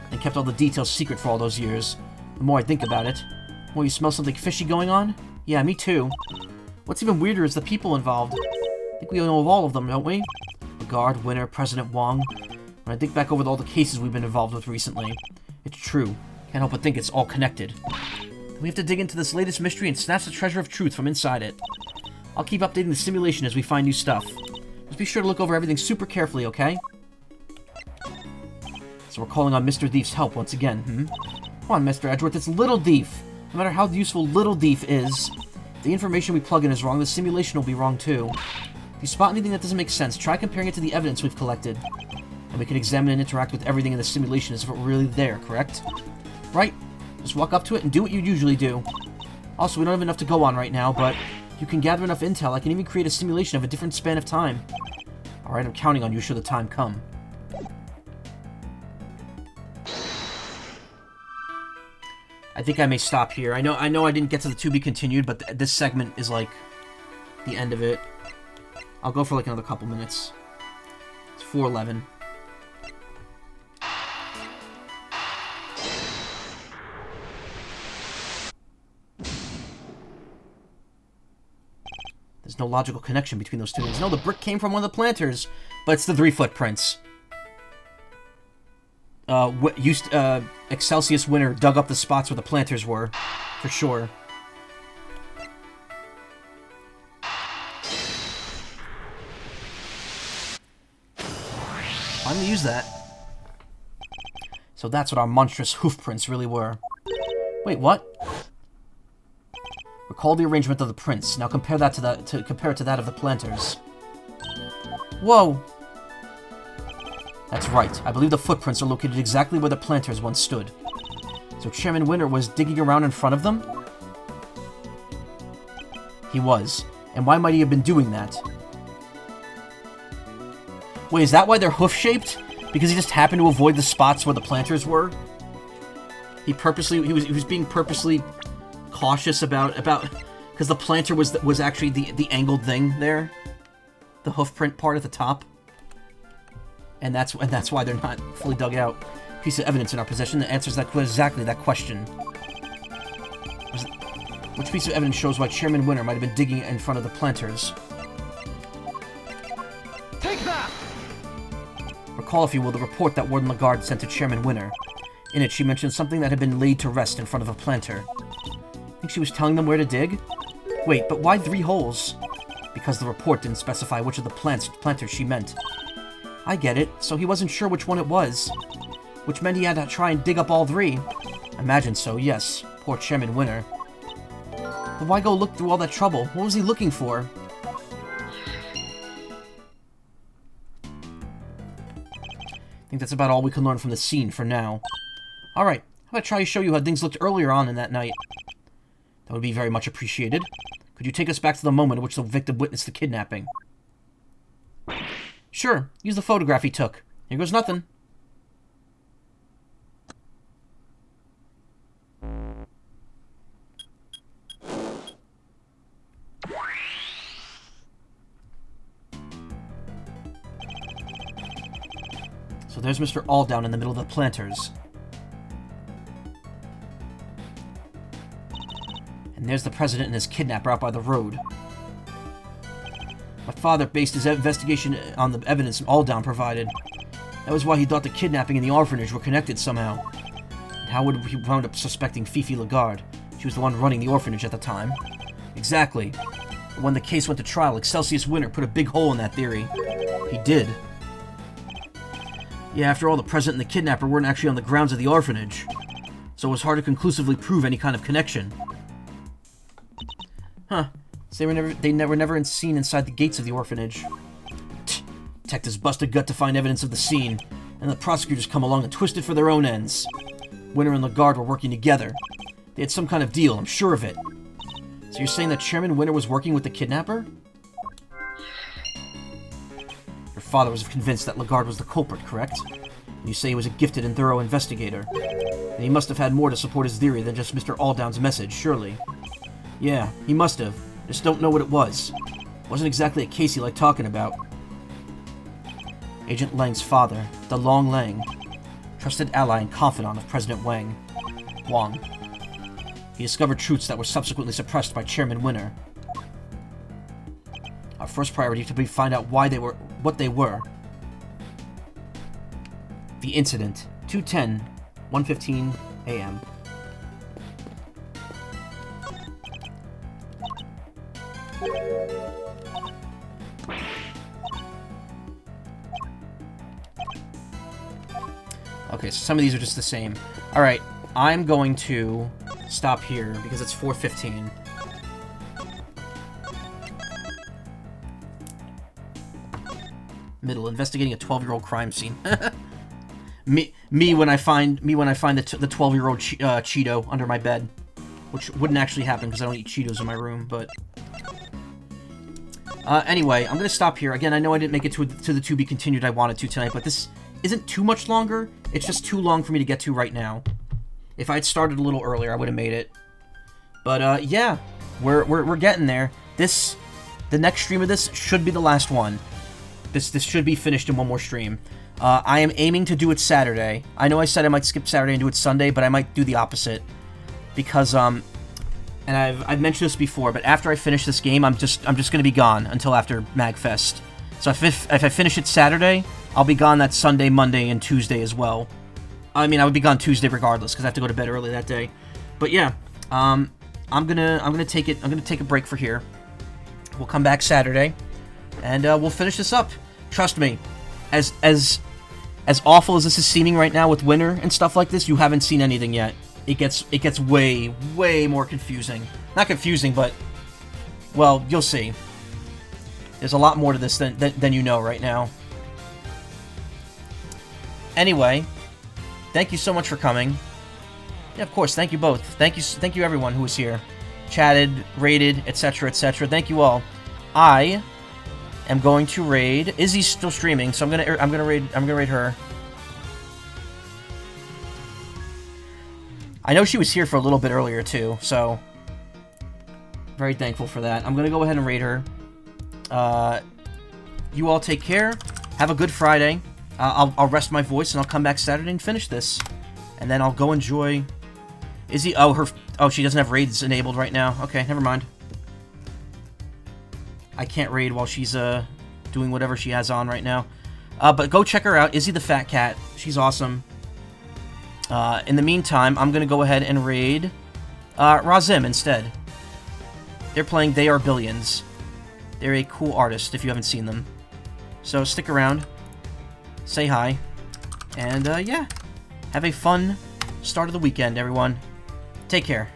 and kept all the details secret for all those years. The more I think about it, the more you smell something fishy going on? Yeah, me too. What's even weirder is the people involved. I think we know of all of them, don't we? Lagarde, Winner, President Wong. When I think back over all the cases we've been involved with recently, it's true. Can't help but think it's all connected. We have to dig into this latest mystery and snatch the treasure of truth from inside it. I'll keep updating the simulation as we find new stuff. Just be sure to look over everything super carefully, okay? So we're calling on Mr. Thief's help once again, Come on, Mr. Edgeworth, it's Little Thief. No matter how useful Little Thief is, if the information we plug in is wrong, the simulation will be wrong too. If you spot anything that doesn't make sense, try comparing it to the evidence we've collected. And we can examine and interact with everything in the simulation as if it were really there, correct? Right. Just walk up to it and do what you usually do. Also, we don't have enough to go on right now, but if you can gather enough intel, I can even create a simulation of a different span of time. Alright, I'm counting on you should the time come. I think I may stop here. I know I didn't get to the to be continued, but this segment is like the end of it. I'll go for like another couple minutes. It's 4:11. There's no logical connection between those two things. No, the brick came from one of the planters, but it's the 3 footprints. Excelsius Winner dug up the spots where the planters were, for sure. Finally use that. So that's what our monstrous hoof prints really were. Wait, what? Recall the arrangement of the prints. Now compare that to compare it to that of the planters. Whoa! That's right. I believe the footprints are located exactly where the planters once stood. So Chairman Winter was digging around in front of them? He was. And why might he have been doing that? Wait, is that why they're hoof-shaped? Because he just happened to avoid the spots where the planters were? He was being purposely cautious about because the planter was actually the angled thing there, the hoofprint part at the top, and that's why they're not fully dug out. Piece of evidence in our possession that answers exactly that question. Which piece of evidence shows why Chairman Winter might have been digging in front of the planters? Take that! Recall, if you will, the report that Warden Lagarde sent to Chairman Winter. In it, she mentioned something that had been laid to rest in front of a planter. Think she was telling them where to dig? Wait, but why 3 holes? Because the report didn't specify which of the planters she meant. I get it, so he wasn't sure which one it was. Which meant he had to try and dig up all 3. Imagine so, yes. Poor Chairman Winter. But why go look through all that trouble? What was he looking for? I think that's about all we can learn from the scene for now. Alright, how about I try to show you how things looked earlier on in that night? That would be very much appreciated. Could you take us back to the moment in which the victim witnessed the kidnapping? Sure, use the photograph he took. Here goes nothing. So there's Mr. Alldown in the middle of the planters. And there's the president and his kidnapper out by the road. My father based his investigation on the evidence Alldown provided. That was why he thought the kidnapping and the orphanage were connected somehow. And how would he wound up suspecting Fifi Lagarde? She was the one running the orphanage at the time. Exactly. But when the case went to trial, Excelsius Winter put a big hole in that theory. He did. Yeah, after all, the president and the kidnapper weren't actually on the grounds of the orphanage. So it was hard to conclusively prove any kind of connection. Huh. So they were never seen inside the gates of the orphanage. Detectives bust a gut to find evidence of the scene, and the prosecutors come along and twist it for their own ends. Winter and Lagarde were working together. They had some kind of deal, I'm sure of it. So you're saying that Chairman Winter was working with the kidnapper? Your father was convinced that Lagarde was the culprit, correct? And you say he was a gifted and thorough investigator. And he must have had more to support his theory than just Mr. Alldown's message, surely. Yeah, he must have. Just don't know what it was. Wasn't exactly a case he liked talking about. Agent Lang's father, DeLong Lang, trusted ally and confidant of President Wang. He discovered truths that were subsequently suppressed by Chairman Winter. Our first priority to be find out what they were. The incident, 2:10, 1:15 a.m. Okay, so some of these are just the same. Alright, I'm going to stop here because it's 4:15. Middle, investigating a 12-year-old crime scene. me when I find the 12-year-old Cheeto under my bed, which wouldn't actually happen because I don't eat Cheetos in my room, but anyway, I'm gonna stop here. Again, I know I didn't make it to the to be continued I wanted to tonight, but this isn't too much longer. It's just too long for me to get to right now. If I'd started a little earlier, I would have made it. But yeah, we're getting there. The next stream of this should be the last one. This should be finished in one more stream. I am aiming to do it Saturday. I know I said I might skip Saturday and do it Sunday, but I might do the opposite. Because, and I've mentioned this before, but after I finish this game, I'm just gonna be gone until after MagFest. So if I finish it Saturday, I'll be gone that Sunday, Monday, and Tuesday as well. I mean, I would be gone Tuesday regardless, because I have to go to bed early that day. But yeah, I'm gonna take a break for here. We'll come back Saturday, and we'll finish this up. Trust me, as awful as this is seeming right now with Winter and stuff like this, you haven't seen anything yet. It gets way more confusing. Not confusing, but well, you'll see. There's a lot more to this than you know right now. Anyway, thank you so much for coming. Yeah, of course, thank you both. Thank you everyone who was here. Chatted, raided, etc., etc. Thank you all. I am going to raid. Izzy's still streaming, so I'm gonna raid her. I know she was here for a little bit earlier too, so very thankful for that. I'm gonna go ahead and raid her. You all take care. Have a good Friday. I'll rest my voice and I'll come back Saturday and finish this, and then I'll go enjoy. Izzy, she doesn't have raids enabled right now. Okay, never mind. I can't raid while she's doing whatever she has on right now. But go check her out, Izzy the Fat Cat. She's awesome. In the meantime, I'm gonna go ahead and raid Razim instead. They're playing They Are Billions. They're a cool artist if you haven't seen them. So stick around, say hi, and yeah, have a fun start of the weekend, everyone. Take care.